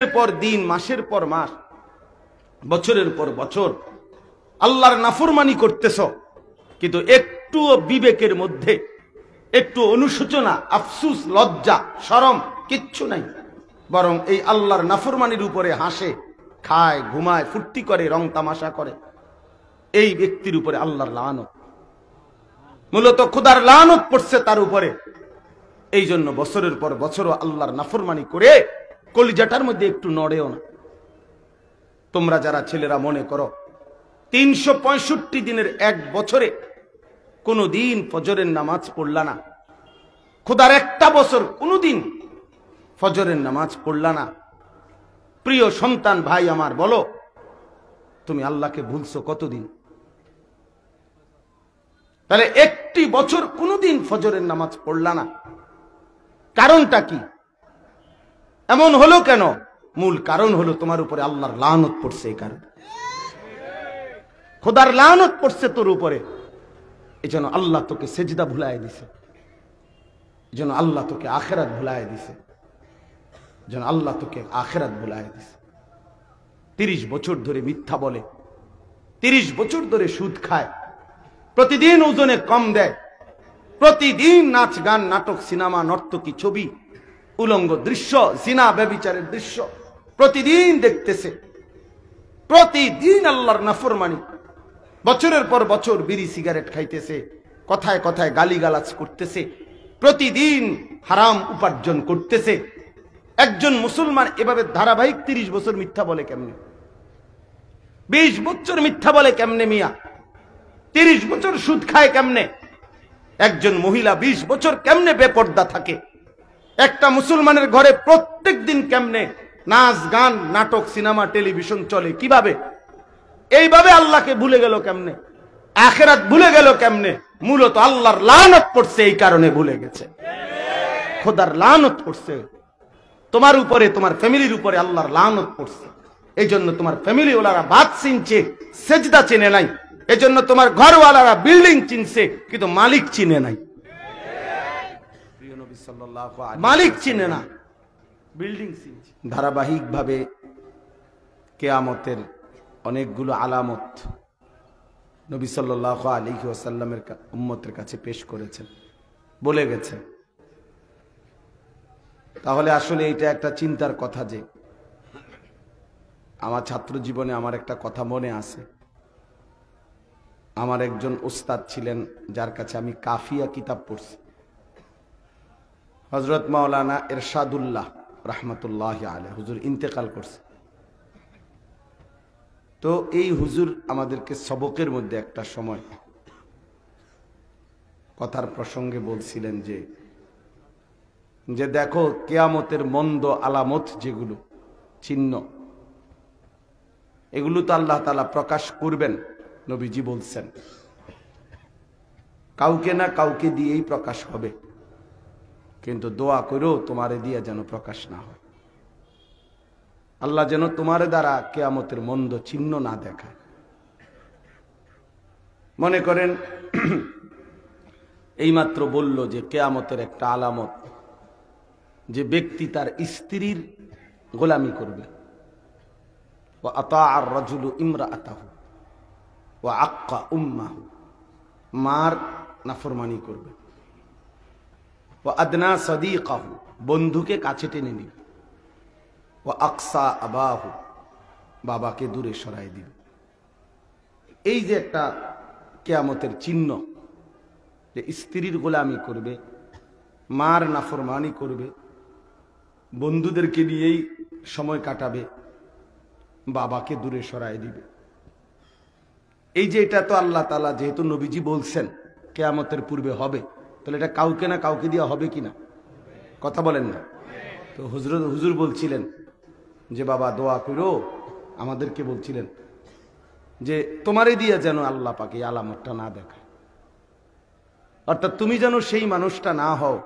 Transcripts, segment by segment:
পর দিন, মাসের পর মাস, বছরের পর বছর আল্লাহর নাফরমানি করতেছ, কিন্তু একটু বিবেকের মধ্যে একটু অনুশোচনা, আফসুস, লজ্জা, শরম কিচ্ছু নাই। বরং এই আল্লাহর নাফরমানির উপরে হাসে, খায়, ঘুমায়, ফুর্তি করে, রং তামাশা করে। এই ব্যক্তির উপরে আল্লাহর লানত, মূলত খোদার লানত পড়ছে তার উপরে। এই জন্য বছরের পর বছরও আল্লাহর নাফরমানি করে কলিজাটার মধ্যে একটু নড়েও না। তোমরা যারা ছেলেরা মনে করো 365 দিনের এক বছরে কোনো দিন ফজরের নামাজ পড়লা না, খোদার একটা বছর কোনোদিন ফজরের নামাজ পড়লা না, প্রিয় সন্তান ভাই আমার, বলো তুমি আল্লাহকে ভুলছো কতদিন? তাহলে একটি বছর কোনোদিন ফজরের নামাজ পড়লা না, কারণটা কি? এমন হলো কেন? মূল কারণ হলো তোমার উপরে আল্লাহর লানত পড়ছে। এই কারণে খোদার লানত পড়ছে তোর উপরে। এই জন্য আল্লাহ তোকে সেজদা ভুলাই দিছে, এই জন্য আল্লাহ তোকে আখেরাত ভুলাই দিছে, এই জন্য আল্লাহ তোকে আখেরাত ভুলাই দিছে। 30 বছর ধরে মিথ্যা বলে, 30 বছর ধরে সুদ খায়, প্রতিদিন ওজনে কম দেয়, প্রতিদিন নাচ গান, নাটক, সিনেমা, নর্তকী, ছবি, উলঙ্গ দৃশ্য, জিনা, ব্যভিচারের দৃশ্য প্রতিদিন দেখতেছে, প্রতিদিন আল্লাহর নাফরমানি, বছরের পর বছর বিড়ি সিগারেট খাইতেছে, কথায় কথায় গালিগালাজ করতেছে, প্রতিদিন হারাম উপার্জন করতেছে। একজন মুসলমান এভাবে ধারাবাহিক 30 বছর মিথ্যা বলে কেমনে? 20 বছর মিথ্যা বলে কেমনে মিয়া? 30 বছর সুদ খায় কেমনে? একজন মহিলা 20 বছর কেমনে বেপর্দা থাকে? একটা মুসলমানের ঘরে প্রত্যেক দিন কেমনে নাচ গান, নাটক, সিনেমা, টেলিভিশন চলে? কিভাবে? এইভাবে আল্লাহকে ভুলে গেল কেমনে? আখিরাত ভুলে গেল কেমনে? মূলত আল্লাহর লানত পড়ছে, এই কারণে ভুলে গেছে। খোদার লানত পড়ছে তোমার উপরে, তোমার ফ্যামিলির উপরে আল্লাহর লানত পড়ছে। এই জন্য তোমার ফ্যামিলি ওলারা ভাত চিনছে, সেজদা চিনে নাই। এই জন্য তোমার ঘরওয়ালারা বিল্ডিং চিনছে, কিন্তু মালিক চিনে নাই। মালিক চিনে না, বিল্ডিং চিনছে। ধারাবাহিক ভাবে কিয়ামতের অনেকগুলো আলামত নবী সাল্লাল্লাহু আলাইহি ওয়াসাল্লামের উম্মতের কাছে পেশ করেছেন, বলে গেছেন। তাহলে আসলে এটা একটা চিন্তার কথা যে আমার ছাত্র জীবনে আমার একটা কথা মনে আছে। আমার একজন উস্তাদ ছিলেন যার কাছে আমি কাফিয়া কিতাব পড়ছি, হযরত মাওলানা ইরশাদুল্লাহ রাহমাতুল্লাহি আলাইহি। হুজুর ইন্তেকাল করছে। তো এই হুজুর আমাদেরকে সবকের মধ্যে একটা সময় কথার প্রসঙ্গে বলছিলেন যে দেখো কিয়ামতের মন্দ আলামত যেগুলো, চিহ্ন, এগুলো তো আল্লাহ তাআলা প্রকাশ করবেন, নবীজি বলছেন। কাউকে না কাউকে দিয়েই প্রকাশ হবে, কিন্তু দোয়া করো তোমারে দিয়ে যেন প্রকাশ না হয়। আল্লাহ যেন তোমার দ্বারা কিয়ামতের মন্দ চিহ্ন না দেখায়। মনে করেন এইমাত্র বলল যে কিয়ামতের একটা আলামত যে ব্যক্তি তার স্ত্রীর গোলামি করবে, ওয়া আতাআর রাজুলু ইমরাআতাহু ওয়া আক্কা উম্মাহু, মার নাফরমানি করবে, ওয়া আদনা সাদীকাহু, বন্ধুকে কাছে টেনে নিবে, ওয়া আকসা আবাহু, বাবাকে দূরে সরাই দিবে। এই যে একটা কিয়ামতের চিহ্ন, যে স্ত্রীর গোলামি করবে, মার নাফরমানি করবে, বন্ধুদেরকে নিয়েই সময় কাটাবে, বাবাকে দূরে সরাই দিবে। এই যে এটা তো আল্লাহ তাআলা যেহেতু নবীজি বলছেন কিয়ামতের পূর্বে হবে, তাহলে এটা কাউকে না কাউকে দেওয়া হবে কিনা? কথা বলেন না? তো হুজুর বলছিলেন যে বাবা দোয়া করো, আমাদেরকে বলছিলেন যে তোমারে দিয়ে যেন আল্লাহ পাক এই আলামতটা না দেখায়। অর্থাৎ তুমি যেন সেই মানুষটা না হও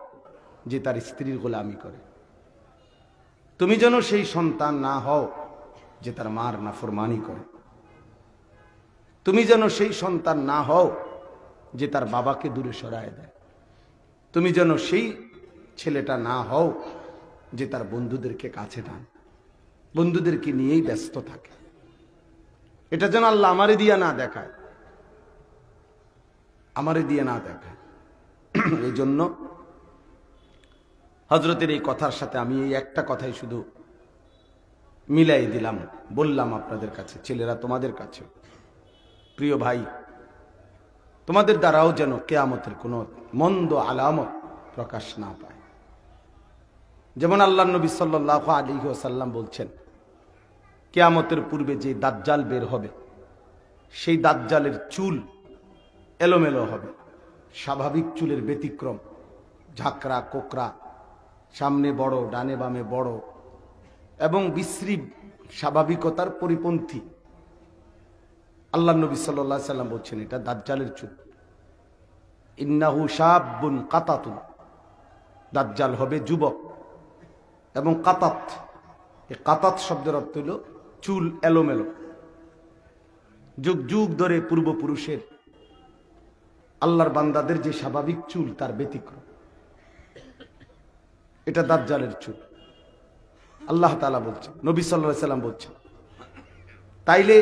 যে তার স্ত্রীর গোলামি করে, তুমি যেন সেই সন্তান না হও যে তার মার নাফরমানি করে, তুমি যেন সেই সন্তান না হও যে তার বাবাকে দূরে সরায় দেয়, তুমি যেন সেই ছেলেটা না হও যে তার বন্ধুদেরকে কাছে টান। বন্ধুদেরকে নিয়েই ব্যস্ত থাকে। এটা যেন আল্লাহ আমারে দিয়া না দেখায়, আমারে দিয়ে না দেখায়। এই জন্য হযরতের এই কথার সাথে আমি এই একটা কথাই শুধু মিলাই দিলাম, বললাম আপনাদের কাছে, ছেলেরা তোমাদের কাছে, প্রিয় ভাই, তোমাদের দ্বারাও যেন কিয়ামতের কোনো মন্দ আলামত প্রকাশ না পায়। যেমন আল্লাহর নবী সাল্লাল্লাহু আলাইহি ওয়াসাল্লাম বলছেন, কিয়ামতের পূর্বে যে দাজ্জাল বের হবে, সেই দাজ্জালের চুল এলোমেলো হবে, স্বাভাবিক চুলের ব্যতিক্রম, ঝাঁকড়া কোকড়া, সামনে বড়, ডানে বামে বড় এবং বিশ্রী স্বাভাবিকতার পরিপন্থী। আল্লাহ নবী সাল্লাল্লাহু আলাইহি ওয়াসাল্লাম বলছেন, এটা দাজ্জালের চুল। ইন্নাহু শাবুন কাতাতুন, দাজ্জাল হবে যুবক। এবং কাতাত, এই কাতাত শব্দের অর্থ হলো চুল এলোমেলো, যুগ যুগ ধরে পূর্বপুরুষের আল্লাহর বান্দাদের যে স্বাভাবিক চুল তার ব্যতিক্রম। এটা দাজ্জালের চুল, আল্লাহ তাআলা বলছেন, নবী সাল্লাল্লাহু আলাইহি ওয়াসাল্লাম বলছেন। তাইলে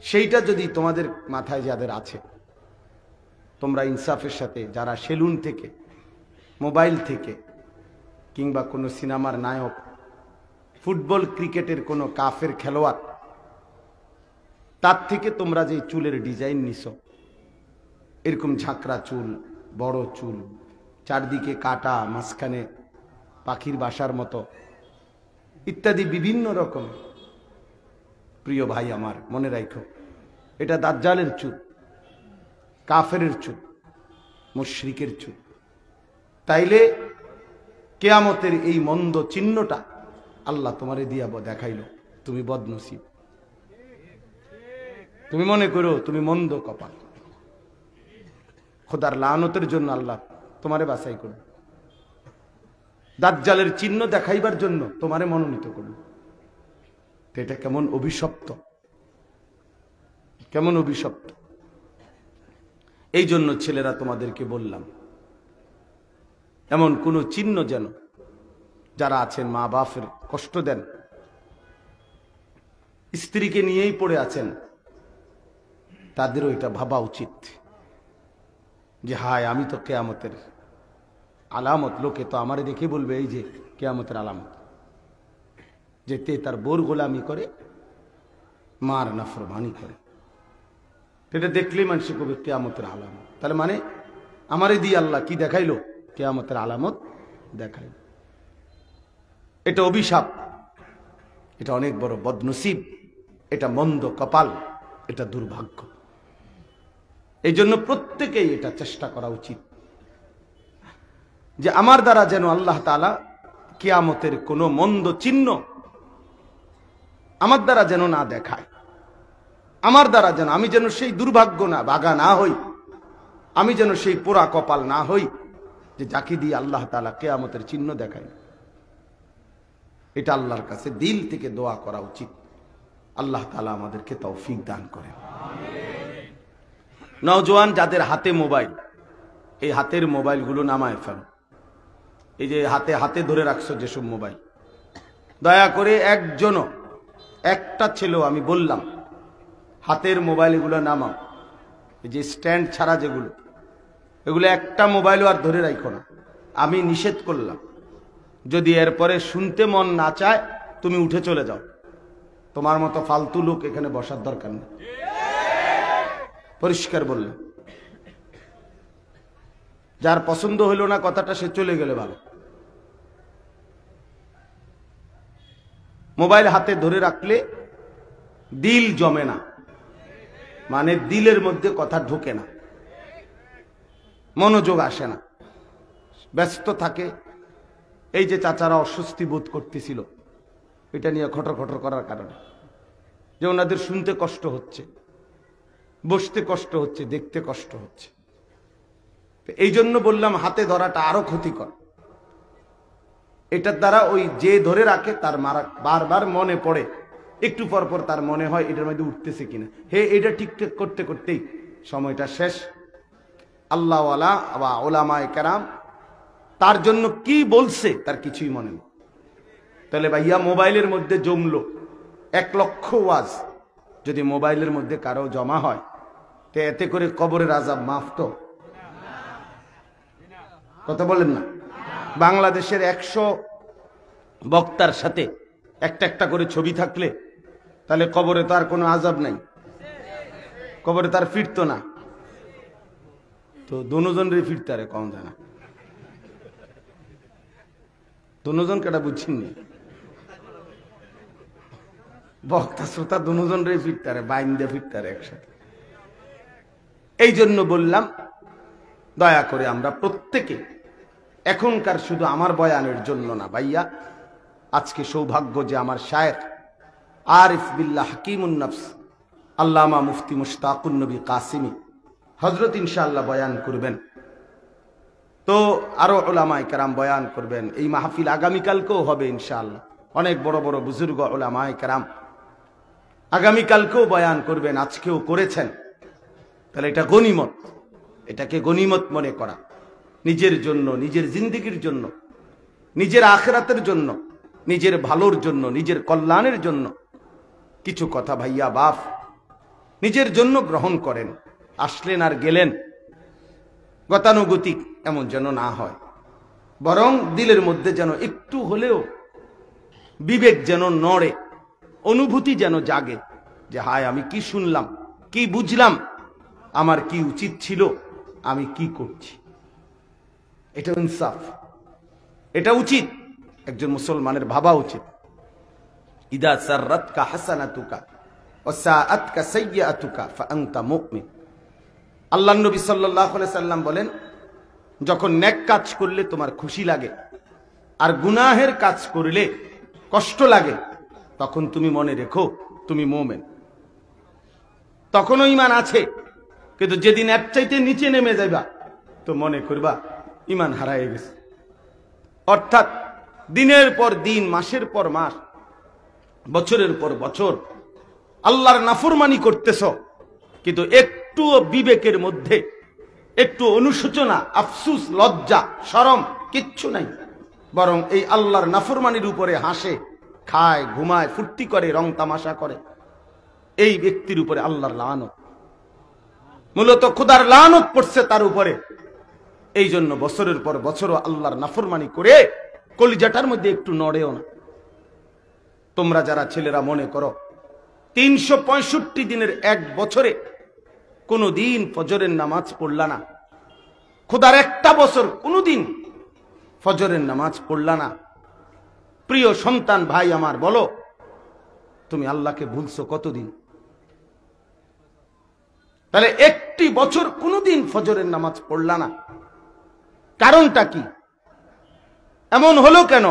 সেইটা যদি তোমাদের মাথায় যাদের আছে, তোমরা ইনসাফের সাথে, যারা সেলুন থেকে, মোবাইল থেকে, কিংবা কোনো সিনেমার নায়ক, ফুটবল ক্রিকেটের কোনো কাফের খেলোয়াড়, তার থেকে তোমরা যে চুলের ডিজাইন নিছো, এরকম ঝাঁকড়া চুল, বড় চুল, চারদিকে কাটা, মাঝখানে পাখির বাসার মতো ইত্যাদি বিভিন্ন রকম, প্রিয় ভাই আমার মনে রাখো, এটা দাজ্জালের চুল, কাফেরের চুল, মুশরিকের চুল। তাইলে কিয়ামতের এই মন্দ চিহ্নটা আল্লাহ তোমারে দিয়া দেখাইল, তুমি বদনসিব, তুমি মনে করো তুমি মন্দ কপাল, খোদার লানতের জন্য আল্লাহ তোমারে বাছাই করল, দাজ্জালের চিহ্ন দেখাইবার জন্য তোমারে মনোনীত করল। এটা কেমন অভিশপ্ত, কেমন অভিশপ্ত। এই জন্য ছেলেরা তোমাদেরকে বললাম, এমন কোন চিহ্ন যেন যারা আছেন মা বাপের কষ্ট দেন, স্ত্রীকে নিয়েই পড়ে আছেন, তাদেরও এটা ভাবা উচিত যে হায়, আমি তো কিয়ামতের আলামত, লোকে তো আমারে দেখে বলবে এই যে কিয়ামতের আলামত, যে তে তার বোর গোলামি করে, মার নাফরমানি করে। এটা দেখলেই মানুষ কবে কিয়ামতের আলামত। তাহলে মানে আমারে দিয়ে আল্লাহ কি দেখাইলো? কিয়ামতের আলামত দেখাইল। এটা অভিশাপ, এটা অনেক বড় বদনসিব, এটা মন্দ কপাল, এটা দুর্ভাগ্য। এই জন্য প্রত্যেকেই এটা চেষ্টা করা উচিত যে আমার দ্বারা যেন আল্লাহ তাআলা কিয়ামতের কোনো মন্দ চিহ্ন আমার দ্বারা যেন না দেখায়, আমার দ্বারা যেন আমি যেন সেই দুর্ভাগ্য না ভাগা না হই, আমি যেন সেই পোড়া কপাল না হই যে যাকে দিয়ে আল্লাহ তাআলা কিয়ামতের চিহ্ন দেখায়। এটা আল্লাহর কাছে দিল থেকে দোয়া করা উচিত। আল্লাহ তাআলা আমাদেরকে তৌফিক দান করেন। নওজোয়ান যাদের হাতে মোবাইল, এই হাতের মোবাইলগুলো নামায় ফেলো। এই যে হাতে হাতে ধরে রাখছো যেসব মোবাইল, দয়া করে একজনও, একটা ছেলেও, আমি বললাম হাতের মোবাইল এগুলো নামাও। এই যে স্ট্যান্ড ছাড়া যেগুলো, এগুলো একটা মোবাইলও আর ধরে রাখো না। আমি নিষেধ করলাম, যদি এরপরে শুনতে মন না চায় তুমি উঠে চলে যাও, তোমার মতো ফালতু লোক এখানে বসার দরকার নেই। পরিষ্কার বললাম, যার পছন্দ হইল না কথাটা সে চলে গেলে ভালো। মোবাইল হাতে ধরে রাখলে দিল জমে না, মানে দিলের মধ্যে কথা ঢোকে না, মনোযোগ আসে না, ব্যস্ত থাকে। এই যে চাচারা অস্বস্তি বোধ করতেছিল এটা নিয়ে খটর খটর করার কারণে, যে ওনাদের শুনতে কষ্ট হচ্ছে, বসতে কষ্ট হচ্ছে, দেখতে কষ্ট হচ্ছে। এই জন্য বললাম হাতে ধরাটা আরো ক্ষতিকর। এটার দ্বারা ওই যে ধরে রাখে তার মারা বারবার মনে পড়ে, একটু পর পর তার মনে হয় এটার মধ্যে উঠতেছে কিনা, হে এটা ঠিকঠাক করতে করতেই সময়টা শেষ। আল্লাহওয়ালা বা ওলামায়ে কেরাম তার জন্য কি বলছে তার কিছুই মনে নেই। তাহলে ভাইয়া মোবাইলের মধ্যে জমলো 1 লক্ষ ওয়াজ, যদি মোবাইলের মধ্যে কারো জমা হয় তো এতে করে কবরের আযাব মাফ তো? কথা বলেন না? বাংলাদেশের 100 বক্তার সাথে একটা একটা করে ছবি থাকলে তাহলে কবরে তো আর কোনো আযাব নাই, কবরে তার ফিরতো না। তো দুজনের ফিরতে আরে কম জানা, দুজন কেটা বুঝছেন নি? বক্তা শ্রোতা দুজনের ফিরতে আরে বাইন দিয়ে ফিরতে আরে একসাথে। এই জন্য বললাম দয়া করে আমরা প্রত্যেকে এখনকার শুধু আমার বয়ানের জন্য না ভাইয়া, আজকে সৌভাগ্য যে আমার শায়েখ আরিফ বিল্লাহ হাকিমুন নফস আল্লামা মুফতি মুশতাকুন নবী কাসিমি হযরত ইনশাআল্লাহ বয়ান করবেন, তো আরো উলামায়ে কেরাম বয়ান করবেন। এই মাহফিল আগামীকালকেও হবে ইনশাআল্লাহ, অনেক বড় বড় বুজুর্গ উলামায়ে কেরাম আগামীকালকেও বয়ান করবেন, আজকেও করেছেন। তাহলে এটা গনিমত, এটাকে গনিমত মনে করা, নিজের জন্য, নিজের জিন্দেগির জন্য, নিজের আখিরাতের জন্য, নিজের ভালোর জন্য, নিজের কল্যাণের জন্য কিছু কথা ভাইয়া বাপ নিজের জন্য গ্রহণ করেন। আসলেন আর গেলেন গতানুগতিক এমন যেন না হয়, বরং দিলের মধ্যে যেন একটু হলেও বিবেক যেন নড়ে, অনুভূতি যেন জাগে যে হায় আমি কি শুনলাম, কি বুঝলাম, আমার কি উচিত ছিল, আমি কি করছি। এটা ইনসাফ, এটা উচিত, একজন মুসলমানের ভাবা উচিত। ইদা সাররাতকা হাসানাতুকা ওয়া সাআতকা সাইয়্যাতুকা ফাআনতা মুমিন। আল্লাহর নবী সাল্লাল্লাহু আলাইহি সাল্লাম বলেন, যখন নেক কাজ করলে তোমার খুশি লাগে আর গুনাহের কাজ করলে কষ্ট লাগে, তখন তুমি মনে রেখো তুমি মুমিন। তখনও ঈমান আছে, কিন্তু যেদিন এর চাইতে নিচে নেমে যাইবা তো মনে করবা ঈমান হারায় গেছে। অর্থাৎ দিনের পর দিন, মাসের পর মাস, বছরের পর বছর আল্লাহর নাফরমানি করতেছ, কিন্তু একটুও বিবেকের মধ্যে একটু অনুশোচনা, আফসুস, লজ্জা, শরম কিচ্ছু নাই, বরং এই আল্লাহর নাফরমানির উপরে হাসে, খায়, ঘুমায়, ফুর্তি করে, রং তামাশা করে, এই ব্যক্তির উপরে আল্লাহর লানত, মূলত খোদার লানত পড়ছে তার উপরে। এই জন্য বছরের পর বছরও আল্লাহর নাফরমানি করে কলিজাটার মধ্যে একটু নড়েও না। তোমরা যারা ছেলেরা মনে করো 365 দিনের এক বছরে কোনো দিন ফজরের নামাজ পড়লা না, খোদার একটা বছর কোনোদিন ফজরের নামাজ পড়লা না, প্রিয় সন্তান ভাই আমার বলো তুমি আল্লাহকে ভুলছো কতদিন? তাহলে একটি বছর কোনোদিন ফজরের নামাজ পড়লা না, কারণটা কি? এমন হলো কেন?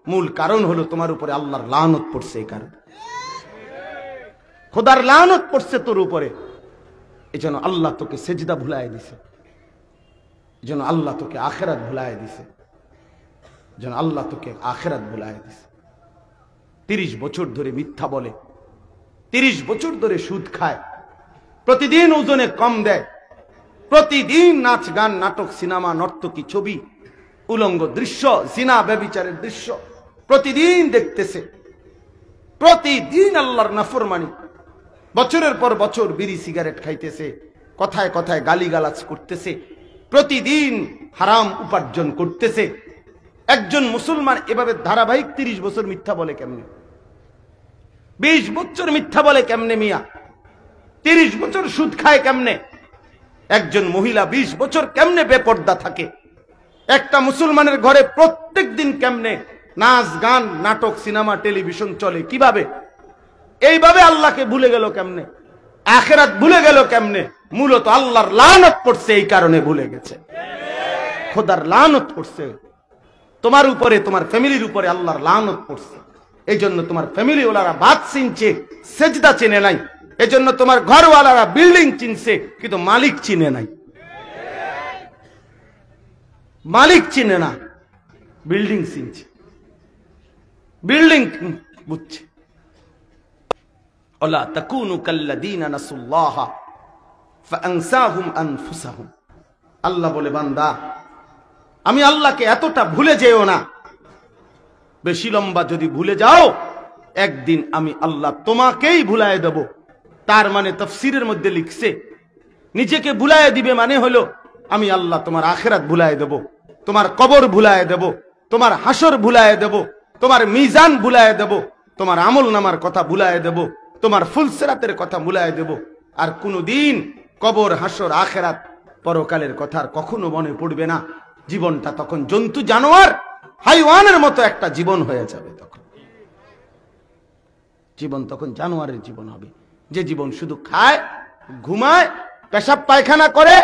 মূল কারণ হলো তোমার উপরে আল্লাহর লানত পড়ছে। এই কারণ খোদার লানত পড়ছে তোর উপরে, এজন্য আল্লাহ তোকে সেজদা ভুলায় দিছে, এজন্য আল্লাহ তোকে আখিরাত ভুলায় দিছে, যেন আল্লাহ তোকে আখিরাত ভুলায় দিছে। 30 বছর ধরে মিথ্যা বলে, 30 বছর ধরে সুদ খায়, প্রতিদিন ওজনে কম দেয়, প্রতিদিন নাচ গান, নাটক, সিনেমা, নর্তকী, ছবি, উলঙ্গ দৃশ্য, জিনা, ব্যভিচারের দৃশ্য প্রতিদিন দেখতেছে, প্রতিদিন আল্লাহর নাফরমানি, বছরের পর বছর বিড়ি সিগারেট খাইতেছে, কথায় কথায় গালিগালাজ করতেছে, প্রতিদিন হারাম উপার্জন করতেছে। একজন মুসলমান এভাবে ধারাবাহিক 30 বছর মিথ্যা বলে কেমনে? 20 বছর মিথ্যা বলে কেমনে মিয়া? 30 বছর সুদ খায় কেমনে? একজন মহিলা 20 বছর কেমনে বেপর্দা থাকে? একটা মুসলমানের ঘরে প্রত্যেক দিন কেমনে নাচ গান, নাটক, সিনেমা, টেলিভিশন চলে? কিভাবে? এইভাবে আল্লাহকে ভুলে গেল কেমনে? আখিরাত ভুলে গেল কেমনে? মূলত আল্লাহর লানত পড়ছে, এই কারণে ভুলে গেছে। খোদার লানত পড়ছে তোমার উপরে, তোমার ফ্যামিলির উপরে আল্লাহর লানত পড়ছে। এই জন্য তোমার ফ্যামিলি ওলারা বাদ চিনছে, সেজদা চিনে নাই। এই জন্য তোমার ঘরওয়ালারা বিল্ডিং চিনছে, কিন্তু মালিক চিনে নাই। মালিক চিনে না, বিল্ডিং চিনছে, বিল্ডিং বুঝছে। ওয়ালা তাকুনু কাল্লাযীনা নাসুল্লাহা ফাআনসাহুম আনফুসাহুম। আল্লাহ বলে বান্দা আমি আল্লাহকে এতটা ভুলে যেও না, বেশি লম্বা যদি ভুলে যাও, একদিন আমি আল্লাহ তোমাকেই ভুলায় দেব। তার মানে তাফসীরের মধ্যে লিখছে, নিজেকে ভুলায় দিবে মানে হলো আমি আল্লাহ তোমার আখিরাত ভুলায় দেব, তোমার কবর ভুলায় দেব, তোমার হাসর ভুলায় দেব, তোমার মিজান ভুলায় দেব, তোমার আমল নামার কথা ভুলায় দেব, তোমার ফুলসিরাতের কথা ভুলায় দেব। আর কোনদিন কবর, হাসর, আখিরাত, পরকালের কথা আর কখনো মনে পড়বে না। জীবনটা তখন জন্তু জানোয়ার হাইওয়ানের মতো একটা জীবন হয়ে যাবে। তখন জীবন তখন জানোয়ারের জীবন হবে, যে জীবন শুধু খায়, ঘুমায়, পেশাব পায়খানা করে,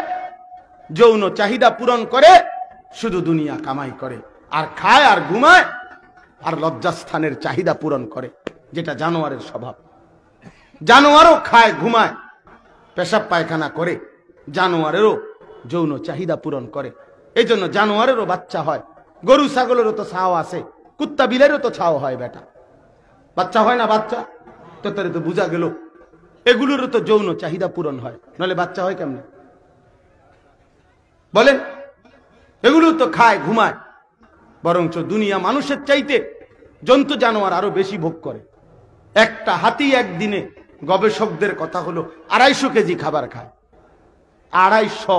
যৌন চাহিদা পূরণ করে, শুধু দুনিয়া কামাই করে, আর খায় আর ঘুমায় আর লজ্জাস্থানের চাহিদা পূরণ করে, যেটা জানোয়ারের স্বভাব। জানোয়ারও খায়, ঘুমায়, পেশাব পায়খানা করে, জানোয়ারেরও যৌন চাহিদা পূরণ করে। এই জন্য জানোয়ারেরও বাচ্চা হয়, গরু ছাগলেরও তো ছাও আছে, কুত্তা বিলেরও তো ছাও হয়, বেটা বাচ্চা হয় না? বাচ্চা তো তার তো বোঝা গেল এগুলোরও তো যৌন চাহিদা পূরণ হয়, নাহলে বাচ্চা হয় কেমনে বলেন? এগুলো তো খায়, ঘুমায়। বরঞ্চ দুনিয়া মানুষের চাইতে জন্তু জানোয়ার আরো বেশি ভোগ করে। একটা হাতি একদিনে, গবেষকদের কথা হলো, 250 কেজি খাবার খায়। 250,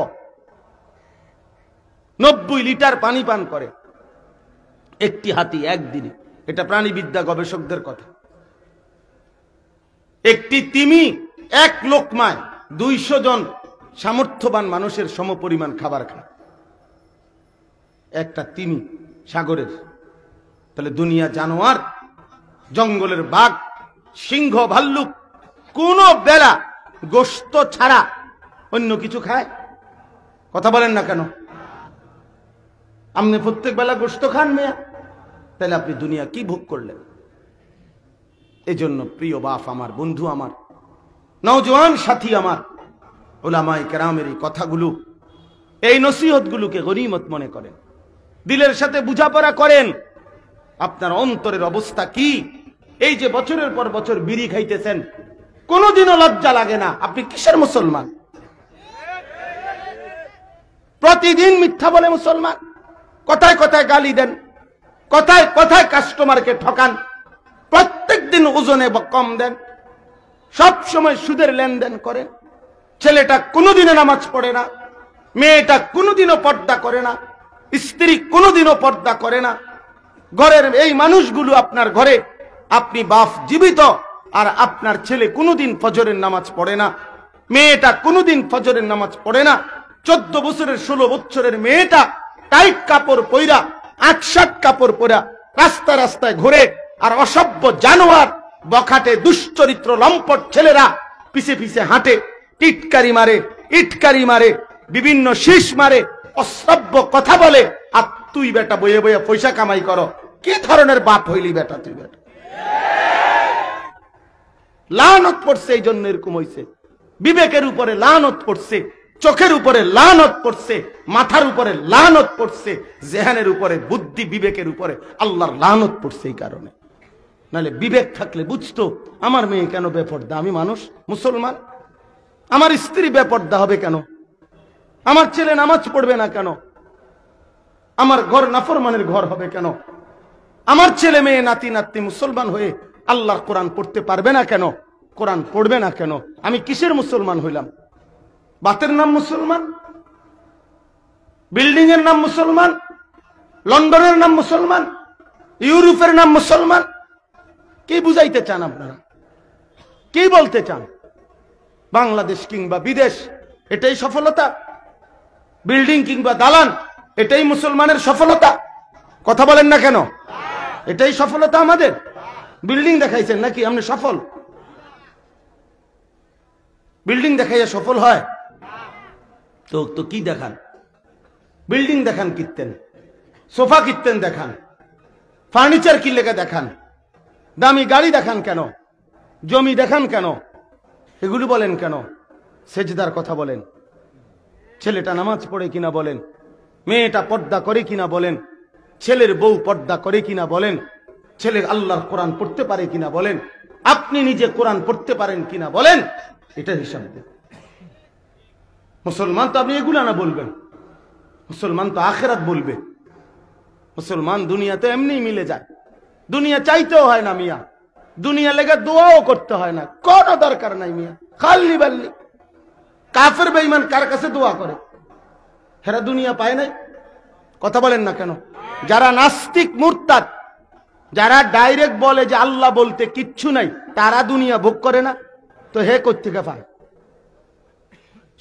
90 লিটার পানি পান করে একটি হাতি একদিনে। এটা প্রাণীবিদ্যা গবেষকদের কথা। একটি তিমি এক লোকমায় 200 জন সামর্থ্যবান মানুষের সমপরিমাণ খাবার খায়, একটা তিমি সাগরের। তাহলে দুনিয়া জানোয়ার, জঙ্গলের বাঘ, সিংহ, ভাল্লুক কোন বেলা গোশত ছাড়া অন্য কিছু খায়? কথা বলেন না কেন? আপনি প্রত্যেক বেলা গোশত খান মেয়া, তাহলে আপনি দুনিয়া কি ভোগ করলেন? এই জন্য প্রিয় বাপ আমার, বন্ধু আমার, নওজোয়ান সাথী আমার, উলামায়ে কেরামের এই কথাগুলো, এই নসিহতগুলোকে গনিমত মনে করেন, দিলের সাথে বুঝাপড়া করেন। আপনার অন্তরের অবস্থা কি? এই যে বছরের পর বছর বিড়ি খাইতেছেন, কোনোদিনও লজ্জা লাগে না? আপনি কিসের মুসলমান? প্রতিদিন মিথ্যা বলে মুসলমান, কথায় কথায় গালি দেন, কথায় কথায় কাস্টমারকে ঠকান, প্রত্যেক দিন ওজনে কম দেন, সব সময় সুদের লেনদেন করেন। ছেলেটা কোনোদিনও নামাজ পড়ে না, মেয়েটা কোনোদিনও পর্দা করে না, স্ত্রী কোনোদিনও পর্দা করে না। ঘরের এই মানুষগুলো আপনার ঘরে, আপনি বাপ জীবিত, আর আপনার ছেলে কোনোদিন ফজরের নামাজ পড়ে না, মেয়েটা কোনোদিন ফজরের নামাজ পড়ে না। 14 বছরের 16 বছরের মেয়েটা টাইট কাপড় পইরা, 8-7 কাপড় পরা রাস্তায় রাস্তায় ঘুরে, আর অসভ্য জানোয়ার, বখাটে দুশ্চরিত্র লম্পট ছেলেরা পিছে পিছে হাঁটে, টিটকারি মারে, ইটকারি মারে, বিভিন্ন শীষ মারে, অসভ্য কথা বলে। আর তুই বেটা বইয়ে বইয়ে পয়সা কামাই করো। কি ধরনের বাপ হইলি বেটা তুই? বেটা লানত পড়ছে, এই জন্য এরকম হইছে। বিবেকের উপরে লানত পড়ছে, চোখের উপরে লানত পড়ছে, মাথার উপরে লানত পড়ছে, জেহানের উপরে, বুদ্ধি বিবেকের উপরে আল্লাহর লানত পড়ছে। এই কারণে, নাহলে বিবেক থাকলে বুঝতো আমার মেয়ে কেন বেপর্দা, আমি মানুষ, মুসলমান, আমার স্ত্রী বেপর্দা হবে কেন, আমার ছেলে নামাজ পড়বে না কেন, আমার ঘর নাফরমানের ঘর হবে কেন, আমার ছেলে মেয়ে নাতি নাতনি মুসলমান হয়ে আল্লাহর কোরআন পড়তে পারবে না কেন, কোরআন পড়বে না কেন? আমি কিসের মুসলমান হইলাম? বাতের নাম মুসলমান, বিল্ডিং এর নাম মুসলমান, লন্ডনের নাম মুসলমান, ইউরোপের নাম মুসলমান। কি বুঝাইতে চান আপনারা? কি বলতে চান? বাংলাদেশ কিংবা বিদেশ এটাই সফলতা? বিল্ডিং কিংবা দালান এটাই মুসলমানের সফলতা? কথা বলেন না কেন? এটাই সফলতা আমাদের? বিল্ডিং দেখাইছেন নাকি আপনি সফল? বিল্ডিং দেখাইয়া সফল হয়? তো কি দেখান? বিল্ডিং দেখান কিনতেন, সোফা কিনতেন দেখান, ফার্নিচার কি লেগে দেখান, দামি গাড়ি দেখান কেন, জমি দেখান কেন, এগুলো বলেন কেন? সেজদার কথা বলেন, ছেলেটা নামাজ পড়ে কিনা বলেন, মেয়েটা পর্দা করে কিনা বলেন, ছেলের বউ পর্দা করে কিনা বলেন, ছেলে আল্লাহর কোরআন পড়তে পারে কিনা বলেন, আপনি নিজে কোরআন পড়তে পারেন কিনা বলেন, এটা হিসাব দেন। মুসলমান তো আপনি এগুলা না বলবেন, মুসলমান তো আখেরাত বলবে। মুসলমান দুনিয়াতে এমনি মিলে যায়, দুনিয়া চাইতেও হয় না মিয়া, দুনিয়া লেগে দোয়াও করতে হয় না, কোনো দরকার নাই মিয়া। খালি বাল্লি কাফের বেঈমান কার কাছে দোয়া করে? হেরা দুনিয়া পায় নাই। কথা বলেন না কেন? যারা নাস্তিক মুরতাদ, যারা ডাইরেক্ট বলে যে আল্লাহ বলতে কিচ্ছু নাই, তারা দুনিয়া ভোগ করে না, তো হে কোত্থেকে পায়?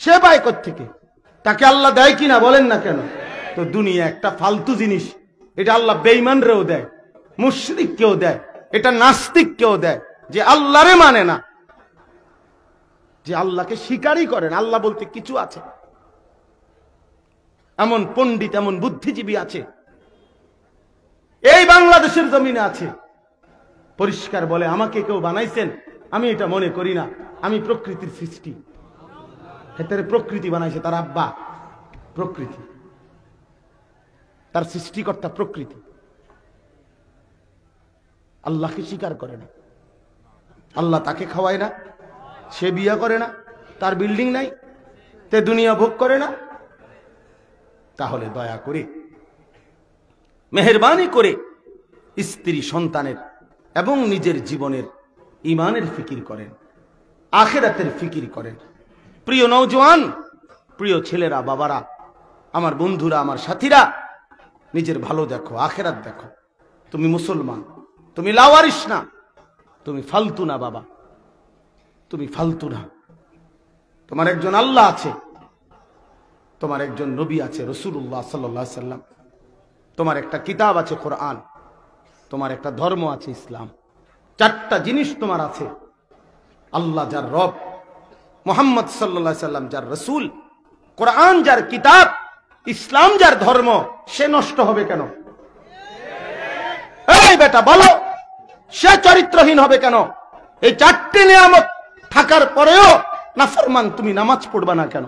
সে পায় কোত্থেকে? তাকে আল্লাহ দেয় কিনা বলেন না কেন? তো দুনিয়া একটা ফালতু জিনিস, এটা আল্লাহ বেঈমানরেও দেয়, মুশরিককেও দেয়, এটা নাস্তিককেও দেয়, যে আল্লাহরে মানে না, যে আল্লাহকে স্বীকারই করেন আল্লাহ বলতে কিছু আছে। এমন পণ্ডিত, এমন বুদ্ধিজীবী আছে এই বাংলাদেশের জমিনে আছে, পরিষ্কার বলে আমাকে কেউ বানাইছেন, আমি এটা মনে করি না, আমি প্রকৃতির সৃষ্টি। হেতারে প্রকৃতি বানাইছে তার আব্বা, প্রকৃতি তার সৃষ্টিকর্তা প্রকৃতি। আল্লাহকে স্বীকার করে না, আল্লাহ তাকে খাওয়ায় না, সে বিয়ে করে না, তার বিল্ডিং নাই, তে দুনিয়া ভোগ করে না। তাহলে দয়া করে, মেহেরবানি করে স্ত্রী সন্তানের এবং নিজের জীবনের ইমানের ফিকির করেন, আখিরাতের ফিকির করেন। প্রিয় নওজোয়ান, প্রিয় ছেলেরা, বাবারা, আমার বন্ধুরা, আমার সাথীরা, নিজের ভালো দেখো, আখিরাত দেখো। তুমি মুসলমান, তুমি লাওয়ারিস না, তুমি ফালতু না বাবা, তুমি ফালতু না। তোমার একজন আল্লাহ আছে, তোমার একজন নবী আছে রাসূলুল্লাহ সাল্লাল্লাহু আলাইহি সাল্লাম, তোমার একটা কিতাব আছে কোরআন, তোমার একটা ধর্ম আছে ইসলাম। চারটা জিনিস তোমার আছে। আল্লাহ যার রব, মুহাম্মদ সাল্লাল্লাহু আলাইহি সাল্লাম যার রাসূল, কোরআন যার কিতাব, ইসলাম যার ধর্ম, সে নষ্ট হবে কেন? এই বেটা বলো, সে চরিত্রহীন হবে কেন? এই চারটি নিয়ামত থাকার পরেও নাফরমান তুমি নামাজ পড়বা না কেন?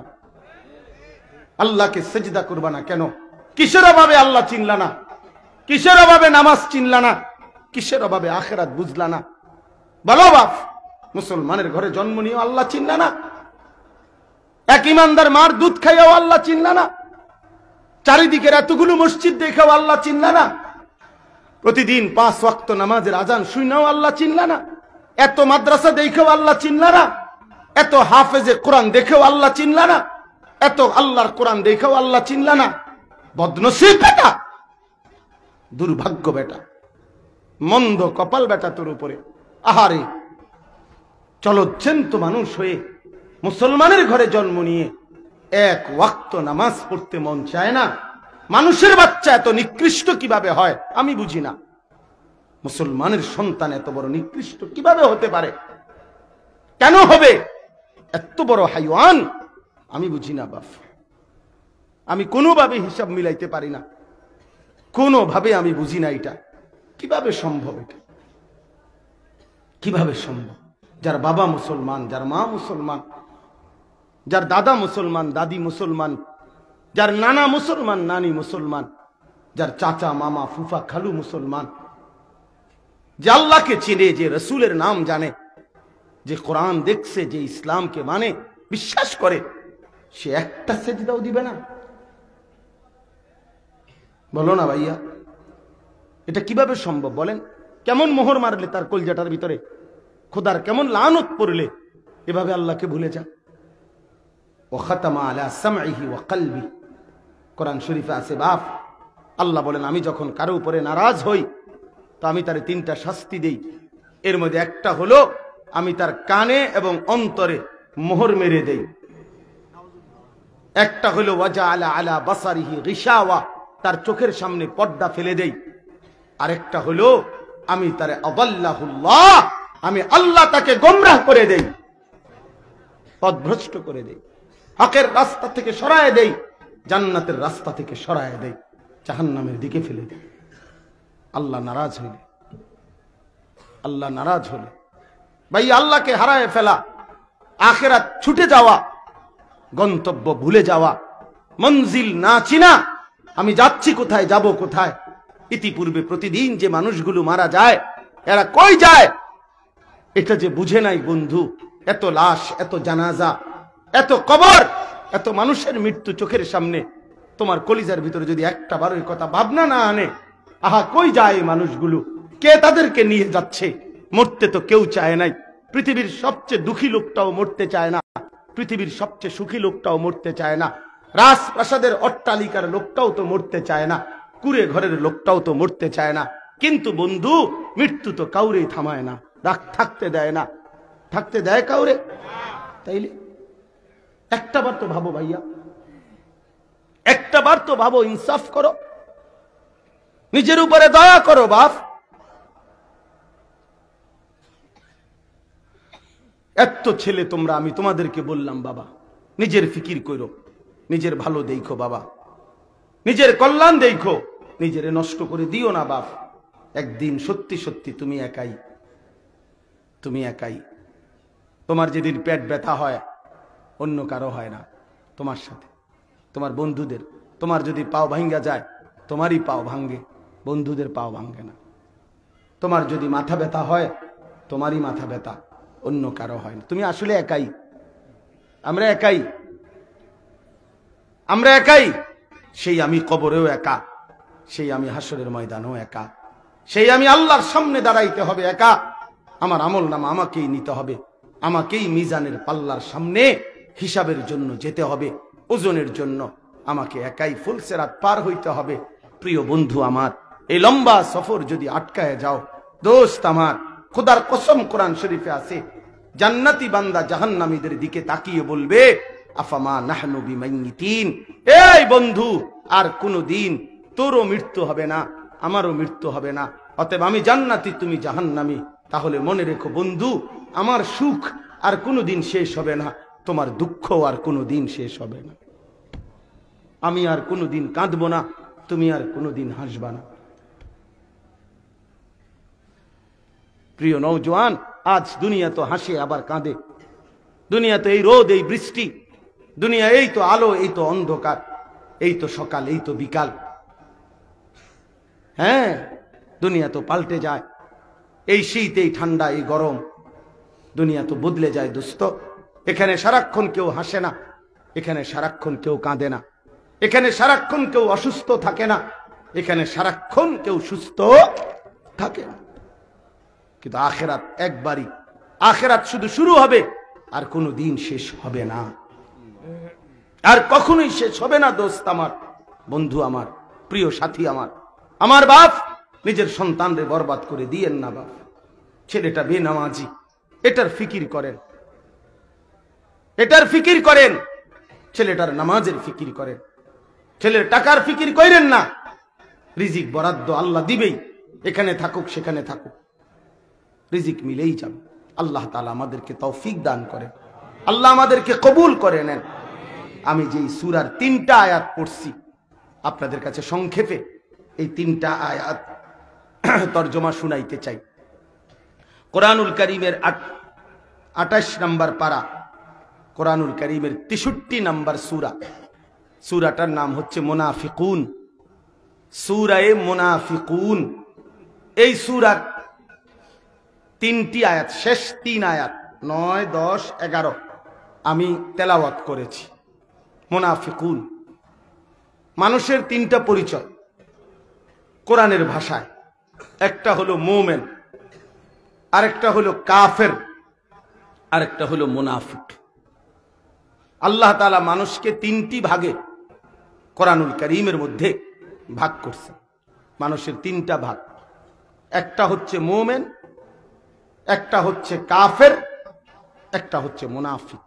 আল্লাহকে সেজদা করবা না কেন? কিসের অভাবে আল্লাহ চিনলা না? কিসের অভাবে নামাজ চিনলা না? কিসের অভাবে আখিরাত বুঝলা না? বলো বাপ, মুসলমানের ঘরে জন্ম নিয়েও আল্লাহ চিনলা না? এক ইমানদার মার দুধ খাইয়াও আল্লাহ চিনলা না? চারিদিকের এতগুলো মসজিদ দেখেও আল্লাহ চিনলা না? প্রতিদিন 5 ওয়াক্ত নামাজের আজান শুনেও আল্লাহ চিনলা না? এত মাদ্রাসা দেখেও আল্লাহ চিনলা না? এত হাফেজে কোরআন দেখেও আল্লাহ চিনলা না? এত আল্লাহর কোরআন দেখেও আল্লাহ চিনলা না? বদনসিব বেটা, দুর্ভাগ্য বেটা, মন্দ কপাল বেটা তোর উপরে। আহারে, চলচ্ছেন্ত মানুষ হয়ে মুসলমানের ঘরে জন্ম নিয়ে এক ওয়াক্ত নামাজ পড়তে মন চায় না। মানুষের বাচ্চা এত নিকৃষ্ট কিভাবে হয় আমি বুঝি না। মুসলমানের সন্তান এত বড় নিকৃষ্ট কিভাবে হতে পারে? কেন হবে? এত বড় হাইওয়ান আমি বুঝি না বাপ। আমি কোনোভাবে হিসাব মিলাইতে পারি না, কোনোভাবে আমি বুঝি না এটা কিভাবে সম্ভব। এটা কিভাবে সম্ভব? যার বাবা মুসলমান, যার মা মুসলমান, যার দাদা মুসলমান, দাদি মুসলমান, যার নানা মুসলমান, নানি মুসলমান, যার চাচা মামা ফুফা খালু মুসলমান, যে আল্লাহকে চিনে, যে রসুলের নাম জানে, যে কোরআন দেখছে, যে ইসলামকে মানে, বিশ্বাস করে, সে একটা সেজদাও দিবে না? বলো না ভাইয়া, এটা কিভাবে সম্ভব বলেন? কেমন মোহর মারলে তার কলজাটার ভিতরে, খোদার কেমন লানত পড়লে এভাবে আল্লাহকে ভুলে যা। ও খাতামা আলা সামঈহি ওয়া কলবি, কোরআন শরীফে আছে বাপ, আল্লাহ বলেন আমি যখন কারো উপরে নারাজ হই তো আমি তার 3টা শাস্তি দেই। এর মধ্যে একটা হলো আমি তার কানে এবং অন্তরে মোহর মেরে দেই। একটা হলো ওয়াজআলা আলা বাসারিহি গিশাওয়া, তার চোখের সামনে পর্দা ফেলে দেই। আরেকটা হলো আমি তারে আদাল্লাহুল্লাহ, আমি আল্লাহ তাকে গোমরাহ করে দেই, পথভ্রষ্ট করে দেই, হকের রাস্তা থেকে সরায় দেই, জান্নাতের রাস্তা থেকে সরায় দেই, জাহান্নামের দিকে ফেলে দেই। আল্লাহ নারাজ হইলে, আল্লাহ নারাজ হলে ভাই আল্লাহকে হারায় ফেলা, আখিরাত ছুটে যাওয়া, গন্তব্য ভুলে যাওয়া, মঞ্জিল না চিনা, আমি যাচ্ছি কোথায়, যাব কোথায়। ইতিপূর্বে প্রতিদিন যে মানুষগুলো মারা যায়, এরা কই যায় এটা যে বুঝে নাই বন্ধু। এত লাশ, এত জানাজা, এত কবর, এত মানুষের মৃত্যু চোখের সামনে, তোমার কলিজার ভিতরে যদি একটা বার ওই কথা ভাবনা না আনে, আহা কই যায় এই মানুষগুলো, কে তাদেরকে নিয়ে যাচ্ছে? মরতে তো কেউ চায় নাই। পৃথিবীর সবচেয়ে দুঃখী লোকটাও মরতে চায় না, পৃথিবীর সবচেয়ে সুখী লোকটাও মরতে চায় না, রাজপ্রাসাদের অট্টালিকার লোকটাও তো মরতে চায় না, কুড়ে ঘরের লোকটাও তো মরতে চায় না। কিন্তু বন্ধু, মৃত্যু তো কাউরেই থামায় না, থাকতে দেয় না। থাকতে দেয় কাউরে? তাইলে একটাবার তো ভাবো ভাইয়া, একটাবার তো ভাবো, ইনসাফ করো, নিজের উপরে দয়া করো বাপ। এত ছেলে তোমরা, আমি তোমাদেরকে বললাম বাবা, নিজের ফিকির করো, নিজের ভালো দেখো বাবা, নিজের কল্যাণ দেখো, নিজেরে নষ্ট করে দিও না বাপ। একদিন সত্যি সত্যি তুমি একাই, তুমি একাই। তোমার যেদিন পেট ব্যথা হয়, অন্য কারো হয় না, তোমার সাথে, তোমার বন্ধুদের। তোমার যদি পাও ভাঙ্গা যায়, তোমারই পাও ভাঙ্গে, বন্ধুদের পাও ভাঙ্গে না। তোমার যদি মাথা ব্যথা হয়, তোমারই মাথা ব্যথা, অন্য কারো হয় না। তুমি আসলে একাই, আমরা একাই, আমরা একাই। সেই আমি কবরেও একা, সেই আমি হাসরের ময়দানেও একা, সেই আমি আল্লাহর সামনে দাঁড়াইতে হবে একা। আমার আমল নামা আমাকেই নিতে হবে, আমাকেই মিজানের পাল্লার সামনে হিসাবের জন্য যেতে হবে, ওজনের জন্য আমাকে একাই ফুলসেরাত পার হইতে হবে। প্রিয় বন্ধু আমার, এই লম্বা সফর যদি আটকায় যাও, দোস্ত আমার, খোদার কসম কোরআন শরীফে আছে, জান্নাতি বান্দা জাহান্নামীদের দিকে তাকিয়ে বলবে, আফামা নাহনু বিমাইয়িতিন, এই বন্ধু, আর কোনদিন তোরও মৃত্যু হবে না, আমারও মৃত্যু হবে না, অতএব আমি জান্নাতি, তুমি জাহান্নামী। তাহলে মনে রেখো বন্ধু, আমার সুখ আর কোনদিন শেষ হবে না, তোমার দুঃখ আর কোনদিন শেষ হবে না। আমি আর কোনদিন কাঁদবো না, তুমি আর কোনদিন হাসবা না। প্রিয় নওজোয়ান, আজ দুনিয়া তো হাসে আবার কাঁদে, দুনিয়া তো এই রোদ, এই বৃষ্টি, দুনিয়া এই তো আলো, এই তো অন্ধকার, এই তো সকাল, এই তো বিকাল। হ্যাঁ, দুনিয়া তো পাল্টে যায়, এই শীত, এই ঠান্ডা, এই গরম, দুনিয়া তো বদলে যায় দোস্ত। এখানে সারাক্ষণ কেউ হাসে না, এখানে সারাক্ষণ কেউ কাঁদে না, এখানে সারাক্ষণ কেউ অসুস্থ থাকে না, এখানে সারাক্ষণ কেউ সুস্থ থাকে না। কিন্তু আখেরাত একবারই, আখেরাত শুধু শুরু হবে, আর কোনো দিন শেষ হবে না, আর কখনোই শেষ হবে না। দোস্ত আমার, বন্ধু আমার, প্রিয় সাথী আমার, আমার বাপ, নিজের সন্তানরে বরবাদ করে দিয়েন না বাপ। ছেলেটা বেনামাজি, এটার ফিকির করেন, এটার ফিকির করেন, ছেলেটার নামাজের ফিকির করেন, ছেলের টাকার ফিকির করেন না। রিজিক বরাদ্দ আল্লাহ দিবেই, এখানে থাকুক সেখানে থাকুক, রিজিক মিলেই যাবে। আল্লাহ তাআলা আমাদেরকে তৌফিক দান করেন, আল্লাহ আমাদেরকে কবুল করে নেন। আমি যেই সূরার 3টা আয়াত পড়ছি আপনাদের কাছে সংক্ষেপে এই 3টা আয়াত তরজমা শুনাইতে চাই। কোরআনুল কারীমের 28 নম্বর পারা, কোরআনুল কারীমের 63 নম্বর সূরা। সূরাটার নাম হচ্ছে মুনাফিকুন, সূরায়ে মুনাফিকুন। এই সূরার 3টি আয়াত, শেষ 3 আয়াত 9, 10, 11 আমি তেলাওয়াত করেছি। মুনাফিকুন মানুষের 3টা পরিচয় কোরআনের ভাষায়। একটা হলো মুমিন, আরেকটা হলো কাফের, আরেকটা হলো মুনাফিক। আল্লাহ তাআলা মানুষকে 3টি ভাগে কোরআনুল কারীমের মধ্যে ভাগ করছে। মানুষের 3টা ভাগ, একটা হচ্ছে মুমিন, একটা হচ্ছে কাফের, একটা হচ্ছে মুনাফিক।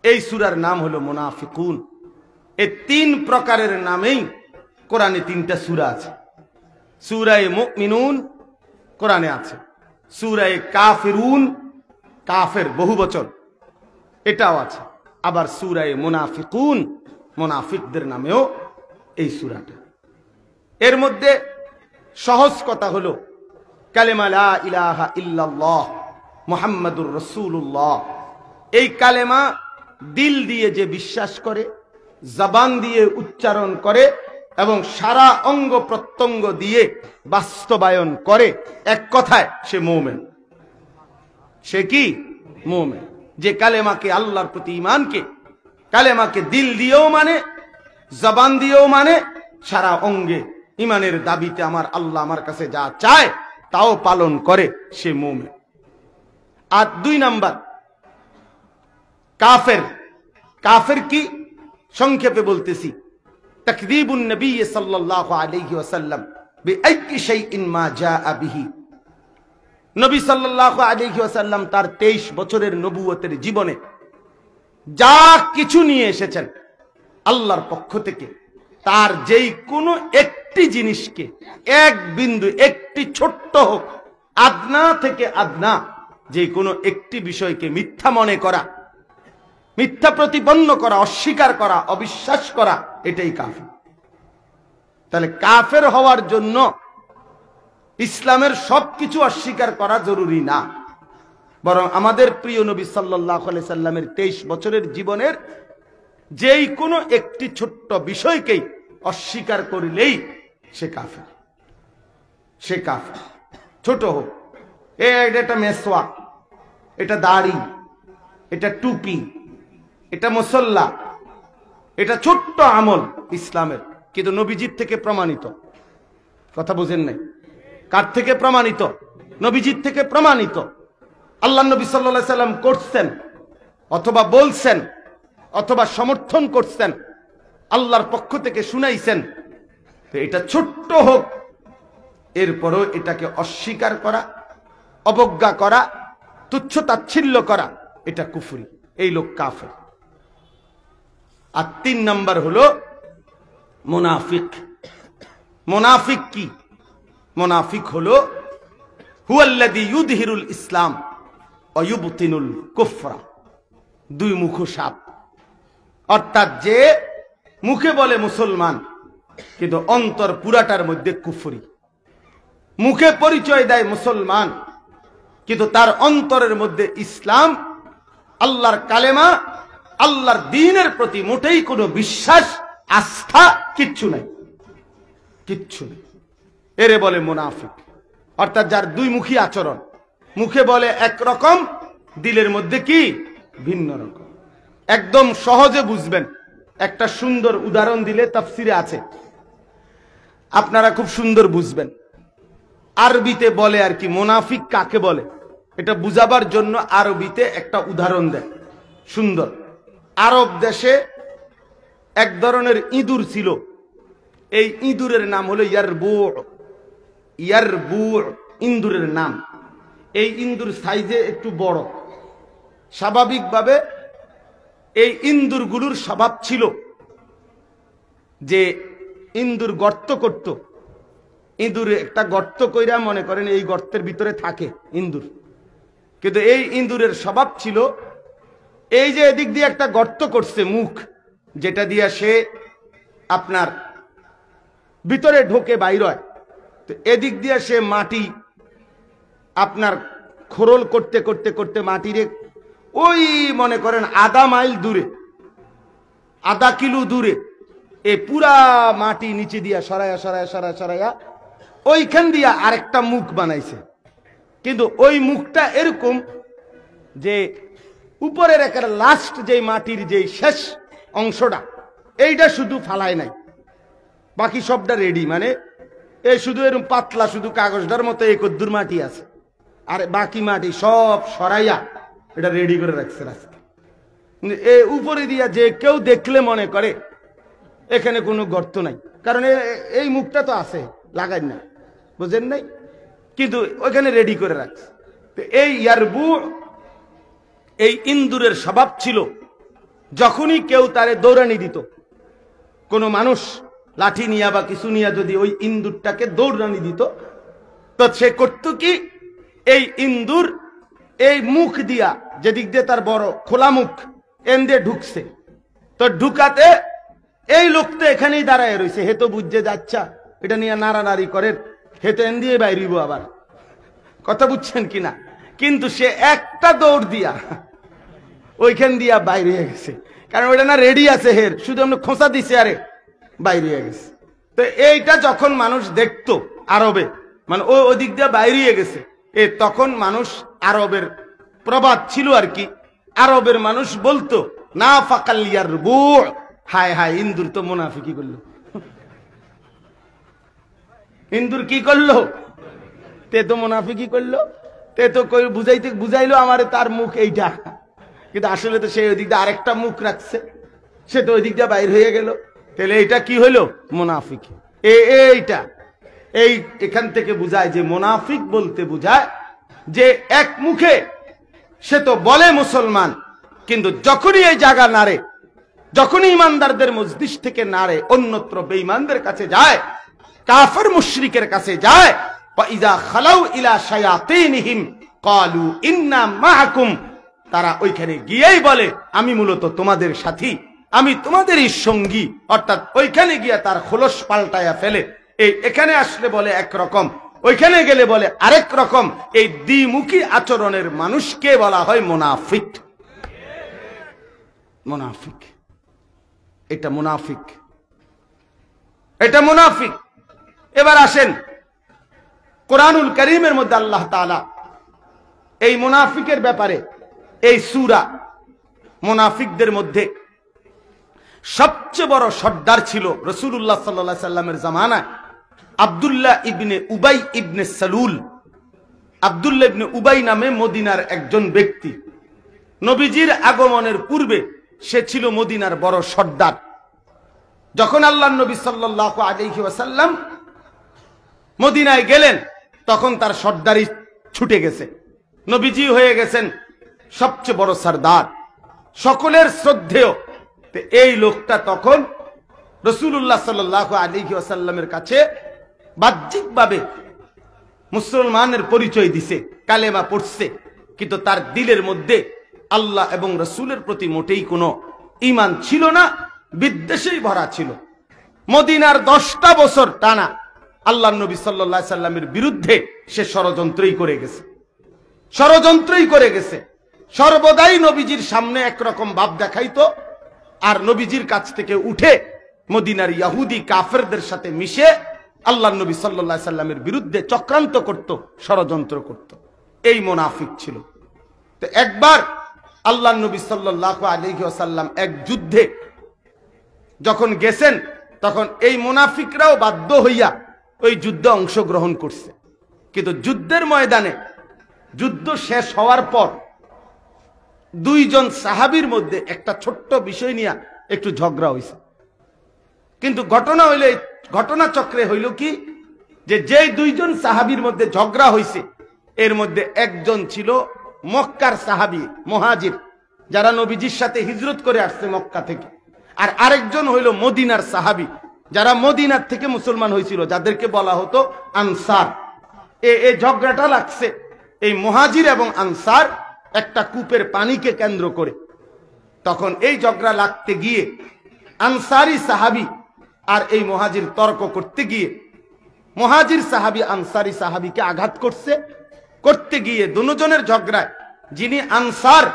এই সূরার নাম হলো মুনাফিকুন। এই 3 প্রকারের নামেই কোরআনে 3টা সূরা আছে। সূরায়ে মুমিনুন কোরআনে আছে, সূরায়ে কাফিরুন, কাফের বহুবচন, এটাও আছে। আবার সূরায়ে মুনাফিকুন, মুনাফিকদের নামেও এই সূরাটা। এর মধ্যে সহজ কথা হলো কালেমা লা ইলাহা ইল্লাল্লাহ মুহাম্মাদুর রাসূলুল্লাহ। এই কালেমা দিল দিয়ে যে বিশ্বাস করে, জবান দিয়ে উচ্চারণ করে এবং সারা অঙ্গ প্রত্যঙ্গ দিয়ে বাস্তবায়ন করে, এক কথায় সে মুমিন। সে কি? মুমিন। যে কালেমাকে, আল্লাহর প্রতি ঈমানকে, কালেমাকে দিল দিয়েও মানে, জবান দিয়েও মানে, সারা অঙ্গে ঈমানের দাবিতে আমার আল্লাহ আমার কাছে যা চায় তাও পালন করে সে মুমিন। আর 2 নাম্বার কাফের। কাফের কি সংক্ষেপে বলতেছি, তাকযীবুন নবী সাল্লাল্লাহু আলাইহি ওয়াসাল্লাম বিআইয়ি শাইইন মা জাআ বিহি। নবী সাল্লাল্লাহু আলাইহি ওয়াসাল্লাম তার 23 বছরের নবুয়তের জীবনে যা কিছু নিয়ে এসেছেন আল্লাহর পক্ষ থেকে, তার যেই কোনো একটি জিনিসকে, এক বিন্দু, একটি ছোট্ট হোক, আদনা থেকে আদনা, যে কোনো একটি বিষয়কে মিথ্যা মনে করা, মিথ্যা প্রতিপন্ন করা, অস্বীকার করা, অবিশ্বাস করা, এটাই কাফের। তাহলে কাফের হওয়ার জন্য ইসলামের সবকিছু অস্বীকার করা জরুরি না, বরং আমাদের প্রিয় নবী সাল্লাল্লাহু আলাইহি সাল্লামের 23 বছরের জীবনের যেই কোনো একটি ছোট্ট বিষয়কেই অস্বীকার করিলেই সে কাফের। সে কাফের, ছোট হোক। এটা মেসওয়াক, এটা দাড়ি, এটা টুপি, এটা মুসল্লা, এটা ছোট্ট আমল ইসলামের, কিন্তু নবীজির থেকে প্রমাণিত। কথা বুঝেন নাই? কার থেকে প্রমাণিত? নবীজির থেকে প্রমাণিত। আল্লাহ নবী সাল্লাল্লাহু আলাইহি সাল্লাম করছেন, অথবা বলছেন, অথবা সমর্থন করছেন, আল্লাহর পক্ষ থেকে শুনাইছেন। তো এটা ছোট্ট হোক, এরপরও এটাকে অস্বীকার করা, অবজ্ঞা করা, তুচ্ছ তাচ্ছিল্য করা, এটা কুফরি। এই লোক কাফের। আর 3 নাম্বার হলো মুনাফিক। মুনাফিক কি? মুনাফিক হলো হুয়াল্লাযী ইউযহিরুল ইসলাম ওয়া ইউবতিনুল কুফরা। 2 মুখ সাপ। অর্থাৎ যে মুখে বলে মুসলমান, কিন্তু অন্তর পুরাটার মধ্যে কুফরি। মুখে পরিচয় দেয় মুসলমান, কিন্তু তার অন্তরের মধ্যে ইসলাম, আল্লাহর কালেমা, আল্লাহর দ্বীনের প্রতি মোটেই কোনো বিশ্বাস, আস্থা কিচ্ছু নাই, কিচ্ছু নেই। এরে বলে মুনাফিক। অর্থাৎ যার 2 মুখী আচরণ, মুখে বলে একরকম, দিলের মধ্যে কি ভিন্ন রকম। একদম সহজে বুঝবেন। একটা সুন্দর উদাহরণ দিলে তাফসিরে আছে, আপনারা খুব সুন্দর বুঝবেন। আরবিতে বলে আর কি মুনাফিক কাকে বলে, এটা বুঝাবার জন্য আরবিতে একটা উদাহরণ দেয় সুন্দর। আরব দেশে এক ধরনের ইঁদুর ছিল। এই ইঁদুরের নাম হলো ইয়ারবু'। ইয়ারবু' ইঁদুরের নাম। এই ইঁদুর সাইজে একটু বড়। স্বাভাবিকভাবে এই ইঁদুরগুলোর স্বভাব ছিল যে ইঁদুর গর্ত করত। ইঁদুর একটা গর্ত কইরা মনে করেন এই গর্তের ভিতরে থাকে ইঁদুর। কিন্তু এই ইঁদুরের স্বভাব ছিল, এই যে এদিক দিয়ে একটা গর্ত করছে মুখ, যেটা দিয়ে সে আপনার ভিতরে ঢোকে বাইর হয়, তো এদিক দিয়ে সে মাটি আপনার খোরল করতে করতে করতে মাটিরে ওই মনে করেন আধা মাইল দূরে, আধা কিলো দূরে এই পুরা মাটি নিচে দিয়া সরাইয়া সরাইয়া সরাইয়া সরাইয়া ওইখান দিয়া আরেকটা মুখ বানাইছে। কিন্তু ওই মুখটা এরকম যে উপরের একটা লাস্ট যে মাটির যে শেষ অংশটা, এইটা শুধু ফালায় নাই, বাকি সবটা রেডি। মানে এই শুধু এরকম পাতলা, শুধু কাগজটার মতো এই কদ্দুর মাটি আছে, আর বাকি মাটি সব সরাইয়া এটা রেডি করে রাখছে রাস্তা। এই উপরে দিয়া যে কেউ দেখলে মনে করে এখানে কোনো গর্ত নাই, কারণ এই মুখটা তো আছে, লাগাই না, বুঝেন নাই? কিন্তু ওইখানে রেডি করে রাখছে। তো এই ইয়ারবু', এই ইন্দুরের স্বভাব ছিল, যখনই কেউ তারে দৌড়ানি দিত, কোনো মানুষ লাঠি নিয়া বা কিছু নিয়া যদি ওই ইন্দুরটাকে দৌড়ানি দিত, তো সে করত কি, এই ইন্দুর এই মুখ দিয়া, যেদিক দিয়ে তার বড় খোলা মুখ, এন দিয়ে ঢুকছে, তো ঢুকাতে এই লোক তো এখানেই দাঁড়ায় রয়েছে, হে তো বুঝছে যাচ্ছা এটা নিয়ে নাড়ানাড়ি করে, হে তো এন দিয়ে বাইরিব আবার। কথা বুঝছেন কিনা? কিন্তু সে একটা দৌড় দিয়া ওইখান দিয়া বাইরে হয়ে গেছে, কারণ ওইটা না রেডি আছে, হের শুধু আমরা খোঁচা দিছে, আরে বাইরে হয়ে গেছে। তো এইটা যখন মানুষ দেখতো আরবে, মানে ওই দিক দিয়ে বাইরে হয়ে গেছে, তখন মানুষ, আরবের প্রবাদ ছিল আর কি, আরবের মানুষ বলতো না ফাকাল ইয়ারবু', হায় হায় ইন্দুর তো মুনাফিকি করলো। ইন্দুর কি করলো? তে তো মুনাফিকই করলো, তে তো বুঝাইলো আমারে তার মুখ এইটা, কিন্তু আসলে তো সেই ওই দিক দিয়ে আরেকটা মুখ রাখছে, সে তো ওই দিক দিয়ে বাইর হয়ে গেল। তাহলে এটা কি হইলো? মুনাফিক। এইটা এখান থেকে বুঝায় যে মুনাফিক বলতে বুঝায় যে এক মুখে সে তো বলে মুসলমান, কিন্তু যখনই এই জায়গা নাড়ে, যখনই ইমানদারদের মজলিস থেকে নাড়ে, অন্যত্র বেঈমানদের কাছে যায়, কাফের মুশরিকের কাছে যায়, ইযা খালাউ ইলা শায়াতিনহিম ক্বালু ইন্না মাআকুম, তারা ওইখানে গিয়েই বলে আমি মূলত তোমাদের সাথী, আমি তোমাদেরই সঙ্গী। অর্থাৎ ওইখানে গিয়ে তার খোলস পাল্টায়া ফেলে। এখানে আসলে বলে একরকম, ওইখানে গেলে বলে আরেক রকম। এই দ্বিমুখী আচরণের মানুষকে বলা হয় মুনাফিক। মুনাফিক, এটা মুনাফিক, এটা মুনাফিক। এবার আসেন কোরআনুল কারীমের মধ্যে আল্লাহ তাআলা এই মুনাফিকের ব্যাপারে, এই সূরা, মুনাফিকদের মধ্যে সবচেয়ে বড় সর্দার ছিল রাসূলুল্লাহ সাল্লাল্লাহু আলাইহি সাল্লামের জামানায় আব্দুল্লাহ ইবনে উবাই ইবনে সালুল। আব্দুল্লাহ ইবনে উবাই নামে মদিনার একজন ব্যক্তি, নবীজির আগমনের পূর্বে সে ছিল মদিনার বড় সর্দার। যখন আল্লাহর নবী সাল্লাল্লাহু আলাইহি ওয়াসাল্লাম মদিনায় গেলেন, তখন তার সর্দারি ছুটে গেছে, নবীজি হয়ে গেছেন সবচেয়ে বড় সর্দার, সকলের শ্রদ্ধেয়। এই লোকটা তখন রাসূলুল্লাহ সাল্লাল্লাহু আলাইহি ওয়াসাল্লামের কাছে বাহ্যিকভাবে মুসলমানের পরিচয় দিছে, কালেমা পড়ছে, কিন্তু তার দিলের মধ্যে আল্লাহ এবং রাসূলের প্রতি মোটেই কোনো ঈমান ছিল না, বিদ্বেষেই ভরা ছিল। মদিনার 10টা বছর টানা আল্লাহর নবী সাল্লাল্লাহু আলাইহি সাল্লামের বিরুদ্ধে সে ষড়যন্ত্রই করে গেছে, ষড়যন্ত্রই করে গেছে। সর্বদাই নবীজির সামনে একরকম ভাব দেখাইতো, আর নবীজির কাছ থেকে উঠে মদিনার ইহুদি কাফেরদের সাথে মিশে আল্লাহর নবী সাল্লাল্লাহু আলাইহি সাল্লামের বিরুদ্ধে চক্রান্ত করত, ষড়যন্ত্র করত। এই মুনাফিক ছিল। তো একবার আল্লাহর নবী সাল্লাল্লাহু আলাইহি ওয়াসাল্লাম এক যুদ্ধে যখন গেছেন, তখন এই মুনাফিকরাও বাধ্য হইয়া ওই যুদ্ধে অংশগ্রহণ করছে। কিন্তু যুদ্ধের ময়দানে যুদ্ধ শেষ হওয়ার পর দুইজন সাহাবীর মধ্যে একটা ছোট্ট বিষয় নিয়ে একটু ঝগড়া হইছে। কিন্তু ঘটনা চক্রে হইল কি, যে দুইজন সাহাবীর মধ্যে ঝগড়া হইছে, এর মধ্যে একজন ছিল মক্কার সাহাবী, মুহাজির, যারা নবীজির সাথে হিজরত করে আসছে মক্কা থেকে, আর আরেকজন হইল মদিনার সাহাবী, যারা মদিনার থেকে মুসলমান হয়েছিল, যাদেরকে বলা হতো আনসার। এই ঝগড়াটা লাগছে এই মুহাজির এবং আনসার একটা কূপের পানিকে কেন্দ্র করে। তখন এই ঝগড়া লাগতে গিয়ে আনসারি সাহাবী আর এই মুহাজির তর্ক করতে গিয়ে মুহাজির সাহাবী আনসারি সাহাবীকে আঘাত করতে গিয়ে দুজনের ঝগড়ায় যিনি আনসার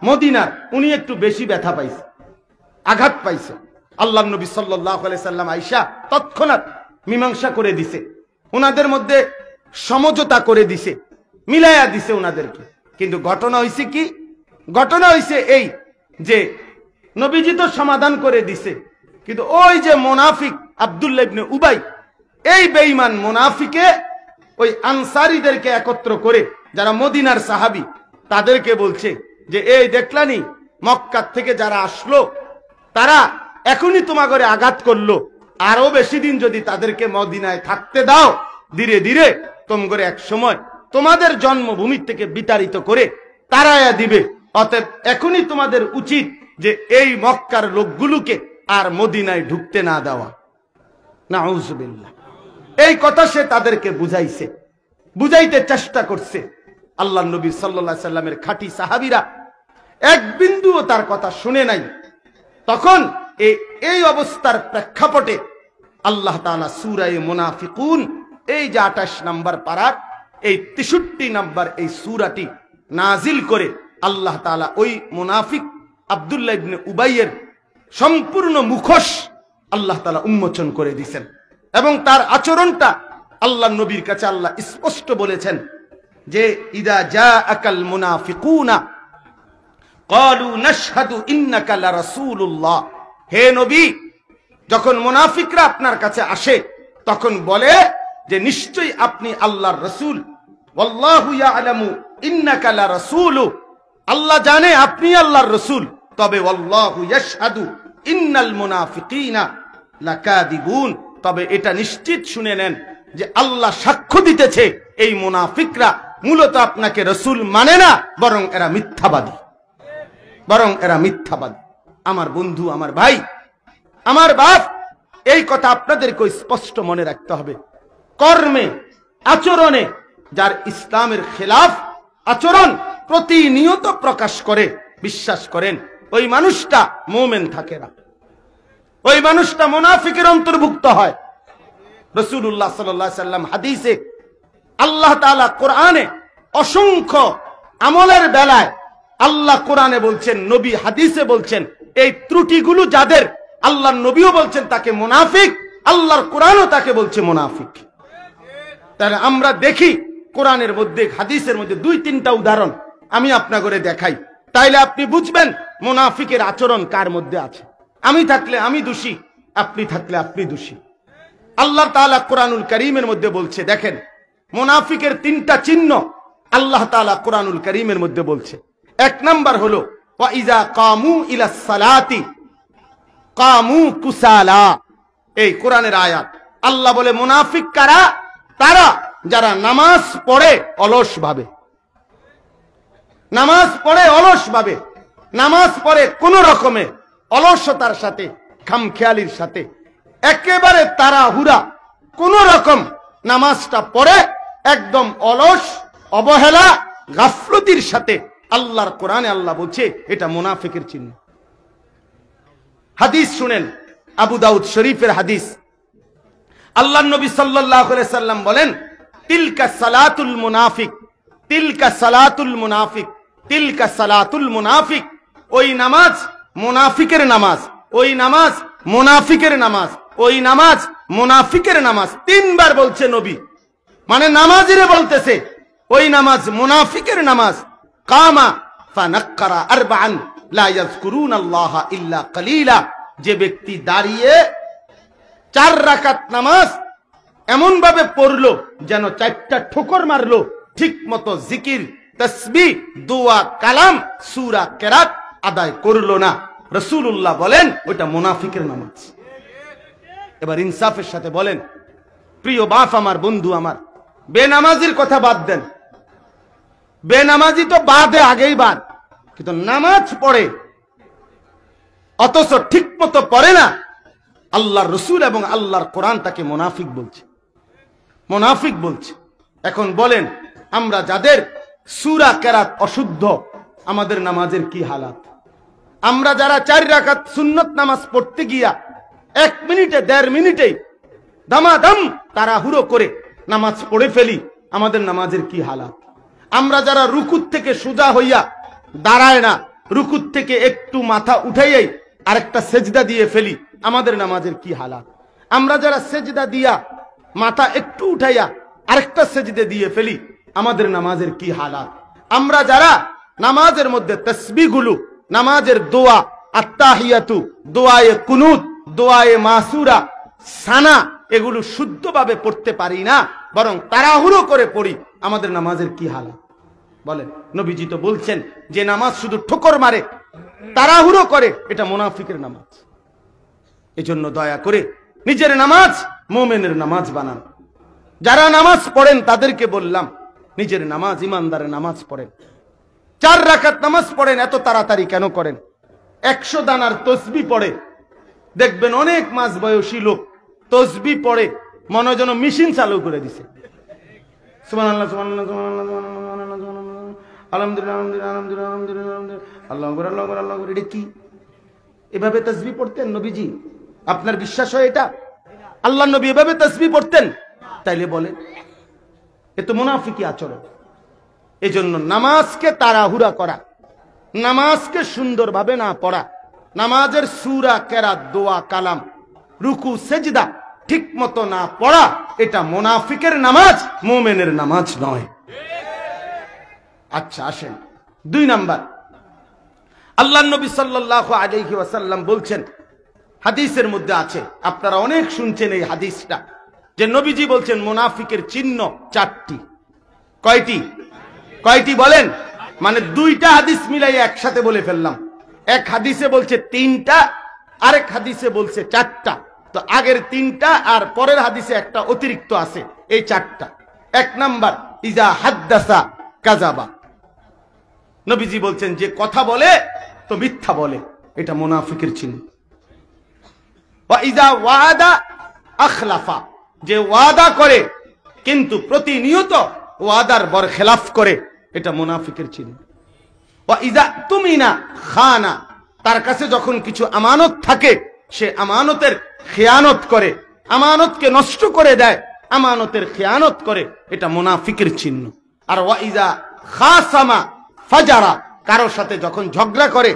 মদিনার, উনি একটু বেশি ব্যথা পাইছে, আঘাত পাইছে। আল্লাহর নবী সাল্লাল্লাহু আলাইহি সাল্লাম আয়েশা তৎক্ষণাৎ মীমাংসা করে দিছে, ওনাদের মধ্যে সমঝোতা করে দিছে, মিলাইয়া দিছে ওনাদেরকে। কিন্তু ঘটনা হইছে কি, ঘটনা হইছে এই যে নবীজি তো সমাধান করে দিছে, কিন্তু ওই যে মুনাফিক আব্দুল্লাহ ইবনে উবাই, এই বেঈমান মুনাফিকে ওই আনসারীদেরকে একত্র করে, যারা মদিনার সাহাবী, তাদেরকে বলছে যে এই দেখলানি মক্কা থেকে যারা আসলো, তারা এখনই তোমার ঘরে আঘাত করলো, আরো বেশি দিন যদি তাদেরকে মদিনায় থাকতে দাও, ধীরে ধীরে তোমার এক সময় তোমাদের জন্মভূমি থেকে বিতাড়িত করে তাড়ায়া দিবে। অতএব এখনই তোমাদের উচিত যে এই মক্কার লোকগুলোকে আর মদিনায় ঢুকতে না দেওয়া। নাউজুবিল্লাহ। এই কথা সে তাদেরকে বুঝাইছে, বুঝাইতে চেষ্টা করছে। আল্লাহর নবী সাল্লাল্লাহু আলাইহি সাল্লামের খাঁটি সাহাবীরা এক বিন্দুও তার কথা শুনে নাই। তখন এই অবস্থার প্রেক্ষাপটে আল্লাহ তাআলা সূরা মুনাফিকুন, এই যে 28 নম্বর পারার এই 63 নম্বর এই সূরাটি নাজিল করে আল্লাহ তাআলা ওই মুনাফিক আব্দুল্লাহ ইবনে উবাইয়ের সম্পূর্ণ মুখোশ আল্লাহ তাআলা উন্মোচন করে দিয়েছেন। এবং তার আচরণটা আল্লাহর নবীর কাছে আল্লাহ স্পষ্ট বলেছেন যে ইদা জাআকাল মুনাফিকুনা ক্বালু নাশহাদু ইন্নাকা লারাসূলুল্লাহ, হে নবী, যখন মুনাফিকরা আপনার কাছে আসে তখন বলে যে নিশ্চয়ই আপনি আল্লাহর রাসূল, ওয়াল্লাহু ইয়ালামু ইন্নাকা লারাসূলু, আল্লাহ জানে আপনি আল্লাহর রাসূল, তবে ওয়াল্লাহু ইয়াশহাদু ইন্নাল মুনাফিকিনা লাকাদিবুন, তবে এটা নিশ্চিত শুনে নেন যে আল্লাহ সাক্ষ্য দিতেছে এই মুনাফিকরা মূলত আপনাকে রাসূল মানে না, বরং এরা মিথ্যাবাদী, বরং এরা মিথ্যাবাদী। আমার বন্ধু, আমার ভাই, আমার বাপ, এই কথা আপনাদেরকে স্পষ্ট মনে রাখতে হবে। কর্মে আচরণে যার ইসলামের খেলাফ আচরণ প্রতিনিয়ত প্রকাশ করে, বিশ্বাস করেন ওই মানুষটা মুমিন থাকে না, ওই মানুষটা মুনাফিকের অন্তর্ভুক্ত হয়। রাসূলুল্লাহ সাল্লাল্লাহু আলাইহি সাল্লাম হাদিসে, আল্লাহ তাআলা কোরআনে অসংখ্য আমলের বেলায় আল্লাহ কোরআনে বলছেন, নবী হাদিসে বলছেন, এই ত্রুটিগুলো যাদের, আল্লাহর নবীও বলছেন তাকে মুনাফিক, আল্লাহর কোরআনও তাকে বলছে মুনাফিক। তাহলে আমরা দেখি কোরআনের মধ্যে, হাদিসের মধ্যে 2-3টা উদাহরণ আমি আপনাকে দেখাই, তাইলে আপনি বুঝবেন মুনাফিকের আচরণ কার মধ্যে আছে। আমি থাকলে আমি দোষী, আপনি থাকলে আপনি দোষী। আল্লাহ তাআলা কোরআনুল কারীমের মধ্যে বলছে, দেখেন মুনাফিকের 3টা চিহ্ন আল্লাহ তাআলা কোরআনুল কারীমের মধ্যে বলছে। 1 নাম্বার হলো ওয়া ইযা কামু ইলাস সালাতি কামু কুসালা, এই কোরআনের আয়াত। আল্লাহ বলে মুনাফিক কারা? তারা যারা নামাজ পড়ে অলস ভাবে, নামাজ পড়ে অলস ভাবে, নামাজ পড়ে কোন রকমে অলসতার সাথে, খামখেয়ালির সাথে, একেবারে তাড়াহুড়া, কোন রকম নামাজটা পড়ে একদম অলস, অবহেলা, গাফলতির সাথে। আল্লাহর কোরআনে আল্লাহ বলছে এটা মুনাফিকের চিহ্ন। হাদিস শুনেন, আবু দাউদ শরীফের হাদিস। আল্লাহর নবী সাল্লাল্লাহু আলাইহি সাল্লাম বলেন, তিলকা সালাতুল মুনাফিক, তিলকা সালাতুল মুনাফিক, তিলকা সালাতুল মুনাফিক। ওই নামাজ মুনাফিকের নামাজ, ওই নামাজ মুনাফিকের নামাজ, ওই নামাজ মুনাফিকের নামাজ। 3 বার বলছে নবী, মানে নামাজিরে বলতেছে ওই নামাজ মুনাফিকের নামাজ। কামা ফানাক্কারা আরবাআন লা ইয়াযকুরুনাল্লাহা ইল্লা কালিলা, যে ব্যক্তি দাঁড়িয়ে 4 রাকাত নামাজ এমন ভাবে পড়লো যেন 4টা ঠোকর মারলো, ঠিক মতো জিকির, তাসবিহ, দোয়া, কালাম, সূরা, কেরাত আদায় করলো না, রাসূলুল্লাহ বলেন ওটা মুনাফিকের নামাজ। এবার ইনসাফের সাথে বলেন, প্রিয় বাপ আমার, বন্ধু আমার, বেনামাজির কথা বাদ দেন, বেনামাজি তো বাদে, আগেই বাদ, কিন্তু নামাজ পড়ে অথচ ঠিক মতো পড়ে না, আল্লাহর রাসূল এবং আল্লাহর কোরআন তাকে মুনাফিক বলছে, মুনাফিক বলছে। এখন বলেন, আমরা যাদের সূরা কেরাত অশুদ্ধ, আমাদের নামাজের কি হালাত? আমরা যারা 4 রাকাত সুন্নত নামাজ পড়তে গিয়া 1 মিনিটে 1.5 মিনিটেই দামাদাম তাড়াহুড়ো করে নামাজ পড়ে ফেলি, আমাদের নামাজের কি হালাত? আমরা যারা রুকুত থেকে সোজা হইয়া দাঁড়ায় না, রুকুত থেকে একটু মাথা উঠাইয়াই আরেকটা সেজদা দিয়ে ফেলি, আমাদের নামাজের কি হালাত? আমরা যারা সেজদা দিয়া মাথা একটু উঠাইয়া আরেকটা সেজদা দিয়ে ফেলি, আমাদের নামাজের কি হালাত? আমরা যারা নামাজের মধ্যে তাসবিহগুলো, নামাজের দোয়া, আত্তাহিয়াতু, দোয়ায়ে কুনুত, দোয়ায়ে মাসুরা, সানা, এগুলো শুদ্ধভাবে পড়তে পারি না, বরং তাড়াহুড়ো করে পড়ি, আমাদের নামাজের কি হালাত? বলেন, নবীজি তো বলছেন যে নামাজ শুধু ঠোকর মারে, তাড়াহুড়ো করে, এটা মুনাফিকের নামাজ। এজন্য দয়া করে নিজের নামাজ মুমিনের নামাজ বানান। যারা নামাজ পড়েন তাদেরকে বললাম, নিজের নামাজ ইমানদারের নামাজ পড়েন। 4 রাকাত নামাজ পড়েন, এত তাড়াতাড়ি কেন করেন? 100 দানার তসবিহ পড়ে, দেখবেন অনেক মাঝ বয়সী লোক তসবিহ পড়ে মনে যেন মেশিন চালু করে দিছে। সুবহানাল্লাহ, সুবহানাল্লাহ, সুবহানাল্লাহ, সুবহানাল্লাহ, সুবহানাল্লাহ, আলহামদুলিল্লাহ, আলহামদুলিল্লাহ, আলহামদুলিল্লাহ, আলহামদুলিল্লাহ, আল্লাহু আকবার, আল্লাহু আকবার, আল্লাহু আকবার। এটা কি? এভাবে তাসবিহ পড়তেন নবীজি? আপনার বিশ্বাস হয় এটা? আল্লাহর নবী এভাবে তাসবিহ পড়তেন? তাইলে বলেন, এ তো মুনাফিকি আচরণ। এজন্য নামাজকে তাড়াহুড়া করা, নামাজকে সুন্দরভাবে না পড়া, নামাজের সূরা, কেরাত, দোয়া, কালাম, রুকু, সেজদা ঠিক মতো না পড়া, এটা মুনাফিকের নামাজ, মুমিনের নামাজ নয়। আচ্ছা আসেন 2 নাম্বার, আল্লাহর নবী সাল্লাল্লাহু আলাইহি ওয়াসাল্লাম বলছেন, হাদিসের মধ্যে আছে, আপনারা অনেক শুনছেন এই হাদিসটা, যে নবীজি বলছেন মুনাফিকের চিহ্ন 4টি। কয়টি? কয়টি বলেন? মানে দুইটা হাদিস মিলাই একসাথে বলে ফেললাম। এক হাদিসে বলছে 3টা, আরেক হাদিসে বলছে 4টা। তো আগের 3টা আর পরের হাদিসে একটা অতিরিক্ত আছে, এই 4টা। 1 নাম্বার, ইজা হাদ্দাসা কাযাবা। নবীজি বলছেন যে কথা বলে তো মিথ্যা বলে, এটা মুনাফিকের চিহ্ন। ওয়া ইজা ওয়াদা আখলাফা, যে ওয়াদা করে কিন্তু প্রতিনিয়ত ওয়াদার বরখেলাফ করে, এটা মুনাফিকের চিহ্ন। ওয়া ইজা তুমিনা খানা, তার কাছে যখন কিছু আমানত থাকে সে আমানতের খেয়ানত করে, আমানতকে নষ্ট করে দেয়, আমানতের খেয়ানত করে, এটা মুনাফিকের চিহ্ন। আর ওয়া ইজা খাসামা ফাজারা, কারোর সাথে যখন ঝগড়া করে,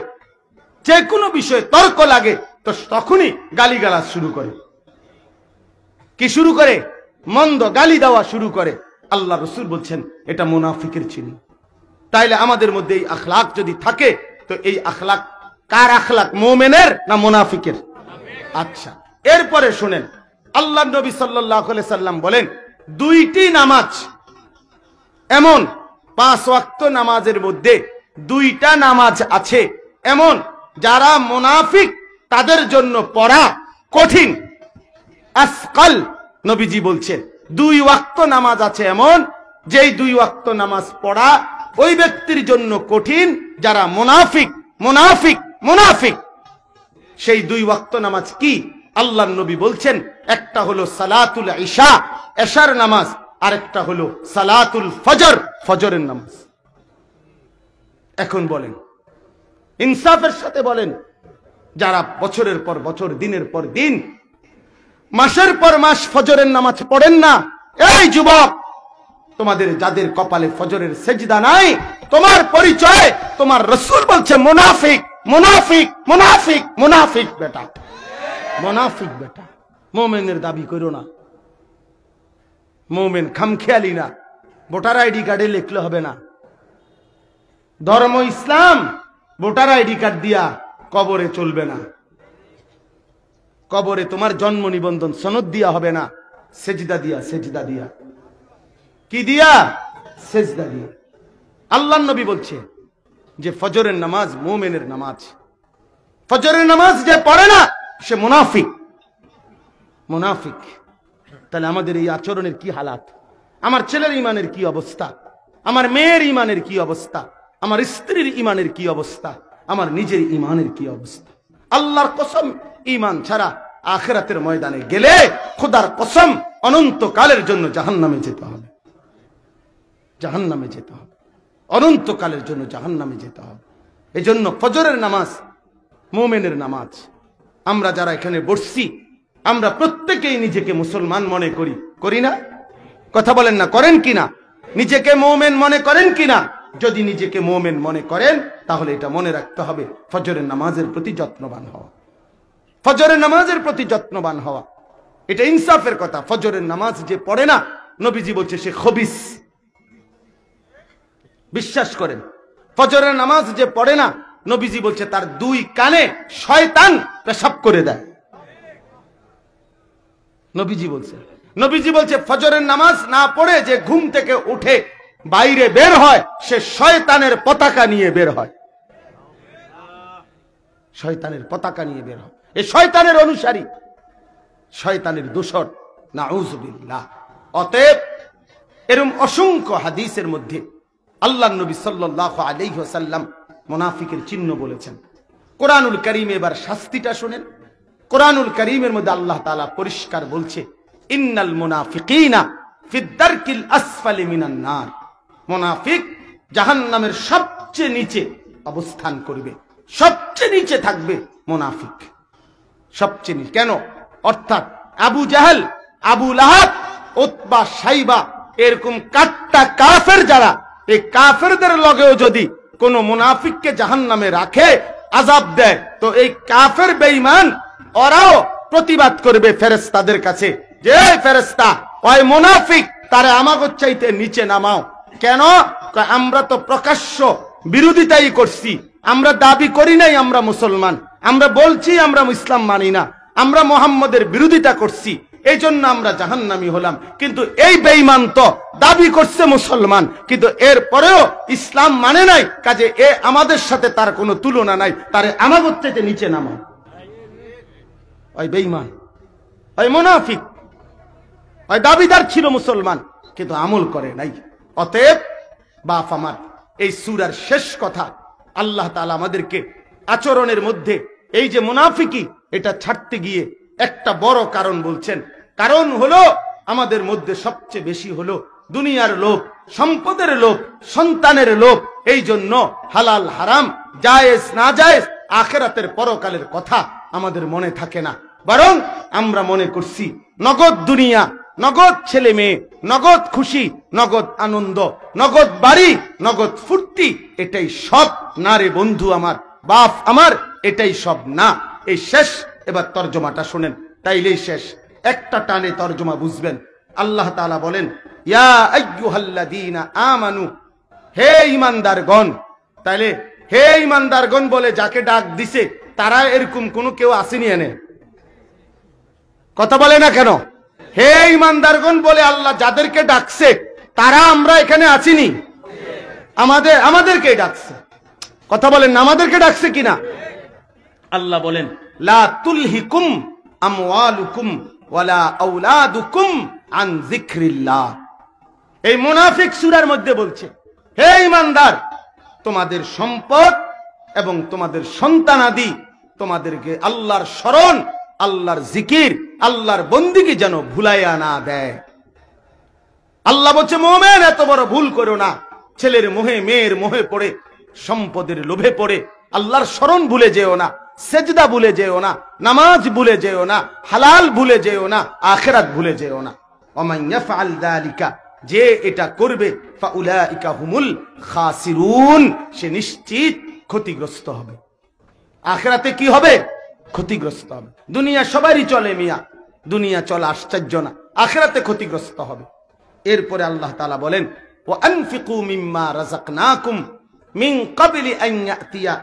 যে কোনো বিষয়ে তর্ক লাগে, তো তখনই গালিগালাজ শুরু করে। কি শুরু করে? মন্দ গালি দেওয়া শুরু করে। আল্লাহ রাসূল বলছেন এটা মুনাফিকের চিহ্ন। তাইলে আমাদের মধ্যে এই আখলাক যদি থাকে, তো এই আখলাক কার আখলাক? মুমিনের না মুনাফিকের? আচ্ছা, এরপরে শুনেন, আল্লাহ নবী সাল্লাল্লাহু আলাইহি সাল্লাম বলেন 2টি নামাজ এমন, 5 ওয়াক্ত নামাজের মধ্যে 2টা নামাজ আছে এমন যারা মুনাফিক তাদের জন্য পড়া কঠিন। আসকাল, নবীজি বলছেন 2 ওয়াক্ত নামাজ আছে এমন, যেই 2 ওয়াক্ত নামাজ পড়া ওই ব্যক্তির জন্য কঠিন যারা মুনাফিক। মুনাফিক মুনাফিক সেই 2 ওয়াক্ত নামাজ কি? আল্লাহর নবী বলছেন একটা হলো সালাতুল ইশা, এশার নামাজ, আরেকটা হলো সালাতুল ফজর, ফজরের নামাজ। এখন বলেন, ইনসাফের সাথে বলেন, যারা বছরের পর বছর, দিনের পর দিন, মাসের পর মাস ফজরের নামাজ পড়েন না, এই যুবক, তোমাদের যাদের কপালে ফজরের সেজদা নাই, তোমার পরিচয়, তোমার রাসূল বলছে মুনাফিক, মুনাফিক, মুনাফিক, মুনাফিক বেটা, মুনাফিক বেটা। মুমিনের দাবি করো না, মুমিন খামখেয়ালি না, ভোটার আইডি কার্ডে লিখলে হবে না। ধর্ম ইসলাম, ভোটার আইডি কার্ড দিয়া কবরে চলবে না। কবরে তোমার জন্ম নিবন্ধন সনদ দিয়া হবে না, সেজদা দিয়া, সেজদা দিয়া। কি দিয়া? সেজদা দিয়া। আল্লাহর নবী বলছে যে ফজরের নামাজ মুমিনের নামাজ। ফজরের নামাজ যে পড়ে না সে মুনাফিক, মুনাফিক। তাহলে আমাদের এই আচরণের কি হালাত? আমার ছেলের ইমানের কি অবস্থা? আমার মেয়ের ইমানের কি অবস্থা? আমার স্ত্রীর ইমানের কি অবস্থা? আমার নিজের ইমানের কি অবস্থা? আল্লাহর কসম, ইমান ছাড়া আখিরাতের ময়দানে গেলে খোদার কসম অনন্তকালের জন্য জাহান্নামে যেতে হবে, জাহান্নামে যেতে হবে, অনন্তকালের জন্য জাহান্নামে যেতে হবে। এজন্য ফজরের নামাজ মুমিনের নামাজ। আমরা যারা এখানে বসছি, আমরা প্রত্যেকেই নিজেকে মুসলমান মনে করি, করি না? কথা বলেন না, করেন কিনা? নিজেকে মুমিন মনে করেন কিনা? যদি নিজেকে মুমিন মনে করেন, তাহলে এটা মনে রাখতে হবে, ফজরের নামাজের প্রতি যত্নবান হওয়া, ফজরের নামাজের প্রতি যত্নবান হওয়া, এটা ইনসাফের কথা। ফজরের নামাজ যে পড়ে না, নবীজি বলছে সে খবিস। বিশ্বাস করেন, ফজরের নামাজ যে পড়ে না, নবীজি বলছে তার 2 কানে শয়তান পেশাব করে দেয়। নবীজি বলছে, নবীজি বলছে ফজরের নামাজ না পড়ে যে ঘুম থেকে উঠে বাইরে বের হয়, সে শয়তানের পতাকা নিয়ে বের হয়, শয়তানের পতাকা নিয়ে বের হয়। এই শয়তানের অনুসারী, শয়তানের দোসর, নাউযুবিল্লাহ। অতএব এরকম অসংখ্য হাদিসের মধ্যে আল্লাহর নবী সাল্লাল্লাহু আলাইহি ওয়াসাল্লাম মুনাফিকের চিহ্ন বলেছেন। কোরআনুল কারীমে এবার শাস্তিটা শুনেন। কোরআনুল কারীমের মধ্যে আল্লাহ তাআলা পরিষ্কার বলছে, ইন্নাল মুনাফিকিনা ফিদ দারকিল আসফালি মিনান নার। মুনাফিক জাহান্নামের সবচেয়ে নিচে অবস্থান করবে, সবচেয়ে নিচে থাকবে মুনাফিক, সবচেয়ে নিচে। কেন? অর্থাৎ আবু জাহেল, আবু লাহাব, উতবা, সাইবা, এরকম কাট্টা কাফের যারা, এই কাফেরদের লগেও যদি কোন মুনাফিককে জাহান্নামে রাখে, আযাব দেয়, তো এই কাফের বেঈমান ওরাও প্রতিবাদ করবে ফেরেশতাদের কাছে, যে ফেরেশতা, ওই মুনাফিক তারে আমাগো চাইতে নিচে নামাও। কেন? আমরা তো প্রকাশ্য বিরোধিতাই করছি, আমরা দাবি করি নাই আমরা মুসলমান, আমরা বলছি আমরা ইসলাম মানি না, আমরা মুহাম্মদের বিরোধিতা করছি, এই জন্য আমরা জাহান্নামী হলাম। কিন্তু এই বেঈমান তো দাবি করছে মুসলমান, কিন্তু এর পরেও ইসলাম মানে নাই, কাজে এ আমাদের সাথে তার কোনো তুলনা নাই, তারে আমাদের থেকে নিচে নামা। ওই বেঈমান, ওই মুনাফিক, ওই দাবিদার ছিল মুসলমান কিন্তু আমল করে নাই। অতএব বাপ আমার, এই সূরার শেষ কথা আল্লাহ তাআলা আমাদেরকে আচরণের মধ্যে এই যে মুনাফিকি, এটা ছাড়তে গিয়ে একটা বড় কারণ বলছেন। কারণ হলো আমাদের মধ্যে সবচেয়ে বেশি হলো দুনিয়ার লোভ, সম্পদের লোভ, সন্তানের লোভ। এই জন্য হালাল হারাম, জায়েজ না জায়েজ, আখিরাতের পরকালের কথা আমাদের মনে থাকে না, বরং আমরা মনে করছি নগদ দুনিয়া, নগদ ছেলে মেয়ে, নগদ খুশি, নগদ আনন্দ, নগদ বাড়ি, নগদ ফুর্তি, এটাই সব না রে বন্ধু আমার, বাপ আমার, এটাই সব না। এই শেষ, এবার তর্জমাটা শুনেন, তাইলেই শেষ, একটা টানে তর্জমা বুঝবেন। আল্লাহ তাআলা বলেন, ইয়া আইয়ুহাল্লাযীনা আমানু, হে ঈমানদারগণ। তাইলে হে ঈমানদারগণ বলে যাকে ডাক দিছে তারা এরকম কোন কেউ আসেনি এনে? কথা বলে না কেন? হে ঈমানদারগণ বলে আল্লাহ যাদেরকে ডাকছে তারা আমরা এখানে আছিনি? আমাদেরকে ডাকছে। কথা বলেন না, আমাদেরকে ডাকছে কিনা? আল্লাহ বলেন, লা তুলহিকুম আমওয়ালুকুম ওয়ালা আওলাদুকুম আন যিকরিল্লাহ। এই মুনাফিক সূরার মধ্যে বলছে, হে ঈমানদার, তোমাদের সম্পদ এবং তোমাদের সন্তানাদি তোমাদেরকে আল্লাহর স্মরণ, আল্লাহর জিকির, আল্লাহর বন্দিগি যেন ভুলাইয়া না দেয়। আল্লাহ বলছে, মুমিন এত বড় ভুল করো না, ছেলের মোহে, মেয়ের মোহে পড়ে, সম্পদের লোভে পড়ে আল্লাহর স্মরণ ভুলে যেও না, সেজদা ভুলে যেও না, নামাজ ভুলে যেও না, হালাল ভুলে যেও না, আখিরাত ভুলে যেও না। ওমান ইয়াফআল যালিকা, যে এটা করবে, ফাউলাইকা হুমুল খাসিরুন, সে নিশ্চিত ক্ষতিগ্রস্ত হবে। আখিরাতে কি হবে? ক্ষতিগ্রস্ত হবে। দুনিয়া সবারই চলে মিয়া, দুনিয়া চলা আশ্চর্য না, আখিরাতে ক্ষতিগ্রস্ত হবে। এরপরে আল্লাহ তাআলা বলেন, ওয়া আনফিকু মিম্মা রাযাকনাকুম মিন ক্বাবলি আন ইয়াতিয়া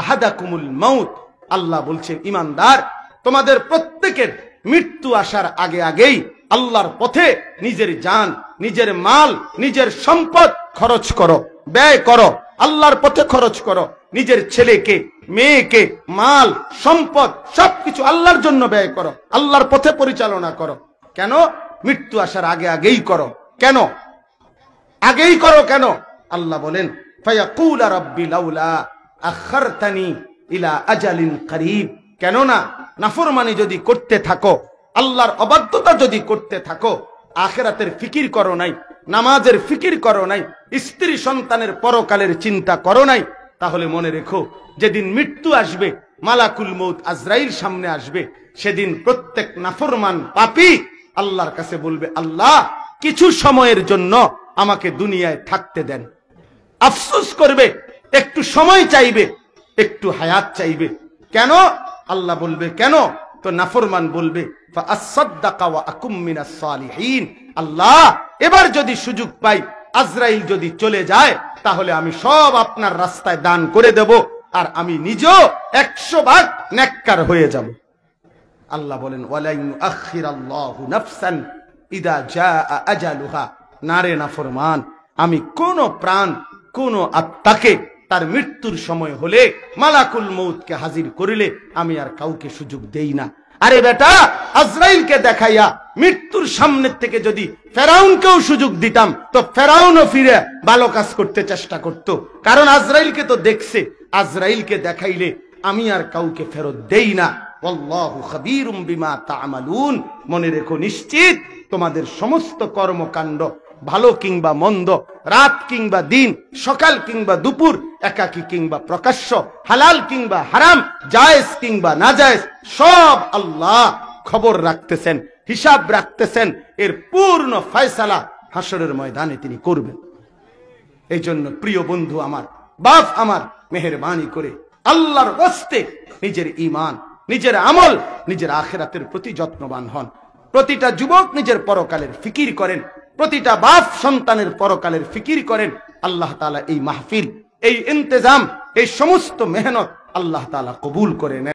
আহাদাকুমুল মাউত। আল্লাহ বলছে, ঈমানদার, তোমাদের প্রত্যেকের মৃত্যু আসার আগে আগেই আল্লাহর পথে নিজের জান, নিজের মাল, নিজের সম্পদ খরচ করো, ব্যয় করো, আল্লাহর পথে খরচ করো। নিজের ছেলেকে, মেয়েকে, মাল, সম্পদ সবকিছু আল্লাহর জন্য ব্যয় করো, আল্লাহর পথে পরিচালনা করো। কেন? মৃত্যু আসার আগে আগেই করো। কেন আগেই করো? কেন? আল্লাহ বলেন, ফায়াকুলা রাব্বি লাউলা আখারতানি ইলা আজালিন করিব। কেননা নাফরমানি যদি করতে থাকো, আল্লাহর অবাধ্যতা যদি করতে থাকো, আখিরাতের ফিকির করো নাই, নামাজের ফিকির করো নাই, স্ত্রী সন্তানের পরকালের চিন্তা করো নাই, তাহলে মনে রেখো, যেদিন মৃত্যু আসবে, মালাকুল মউত আজরাইল সামনে আসবে, সেদিন প্রত্যেক নাফরমান পাপী আল্লাহর কাছে বলবে, আল্লাহ কিছু সময়ের জন্য আমাকে দুনিয়ায় থাকতে দেন। আফসোস করবে, একটু সময় চাইবে, একটু হায়াত চাইবে। কেন? আল্লাহ বলবে কেন? তো নাফরমান বলবে, ফাআসাদদাকা ওয়া আকুম মিনাস সালিহিন। আল্লাহ এবার যদি সুযোগ পাই, আজরাইল যদি চলে যায়, তাহলে আমি সব আপনার রাস্তায় দান করে দেব, আর আমি নিজেও 100 ভাগ নেককার হয়ে যাব। আল্লাহ বলেন, ওয়ালা ইউআখিরাল্লাহু নাফসান ইদা জাআ আজালুহা। নারে নাফরমান, আমি কোন প্রাণ, কোন আত্মাকে তার মৃত্যুর সময় হলে মালাকুল মউতকে হাজির করিলে আমি আর কাউকে সুযোগ দেই না। আরে বেটা, আজরাইলকে দেখাইয়া মৃত্যুর সামনে থেকে যদি ফেরাউনকেও সুযোগ দিতাম, তো ফেরাউনও ফিরে ভালো কাজ করতে চেষ্টা করত, কারণ আজরাইলকে তো দেখছে। আজরাইলকে দেখাইলে আমি আর কাউকে ফেরত দেই না। আল্লাহু খাবীরুম বিমা তা'মালুন। মনে রেখো, নিশ্চিত তোমাদের সমস্ত কর্মকাণ্ড, ভালো কিংবা মন্দ, রাত কিংবা দিন, সকাল কিংবা দুপুর, একাকী কিংবা প্রকাশ্য, হালাল কিংবা হারাম, জায়েজ কিংবা নাজায়েজ, সব আল্লাহ খবর রাখতেছেন, হিসাব রাখতেছেন। এর পূর্ণ ফয়সালা হাসরের ময়দানে তিনি করবেন। এই জন্য প্রিয় বন্ধু আমার, বাপ আমার, মেহেরবানি করে আল্লাহর ওয়াস্তে নিজের ঈমান, নিজের আমল, নিজের আখিরাতের প্রতি যত্নবান হন। প্রতিটা যুবক নিজের পরকালের ফিকির করেন, প্রতিটা বাপ সন্তানের পরকালের ফিকির করেন। আল্লাহ তাআলা এই মাহফিল, এই ইন্তেজাম, এই সমস্ত মেহনত আল্লাহ তাআলা কবুল করে নেন।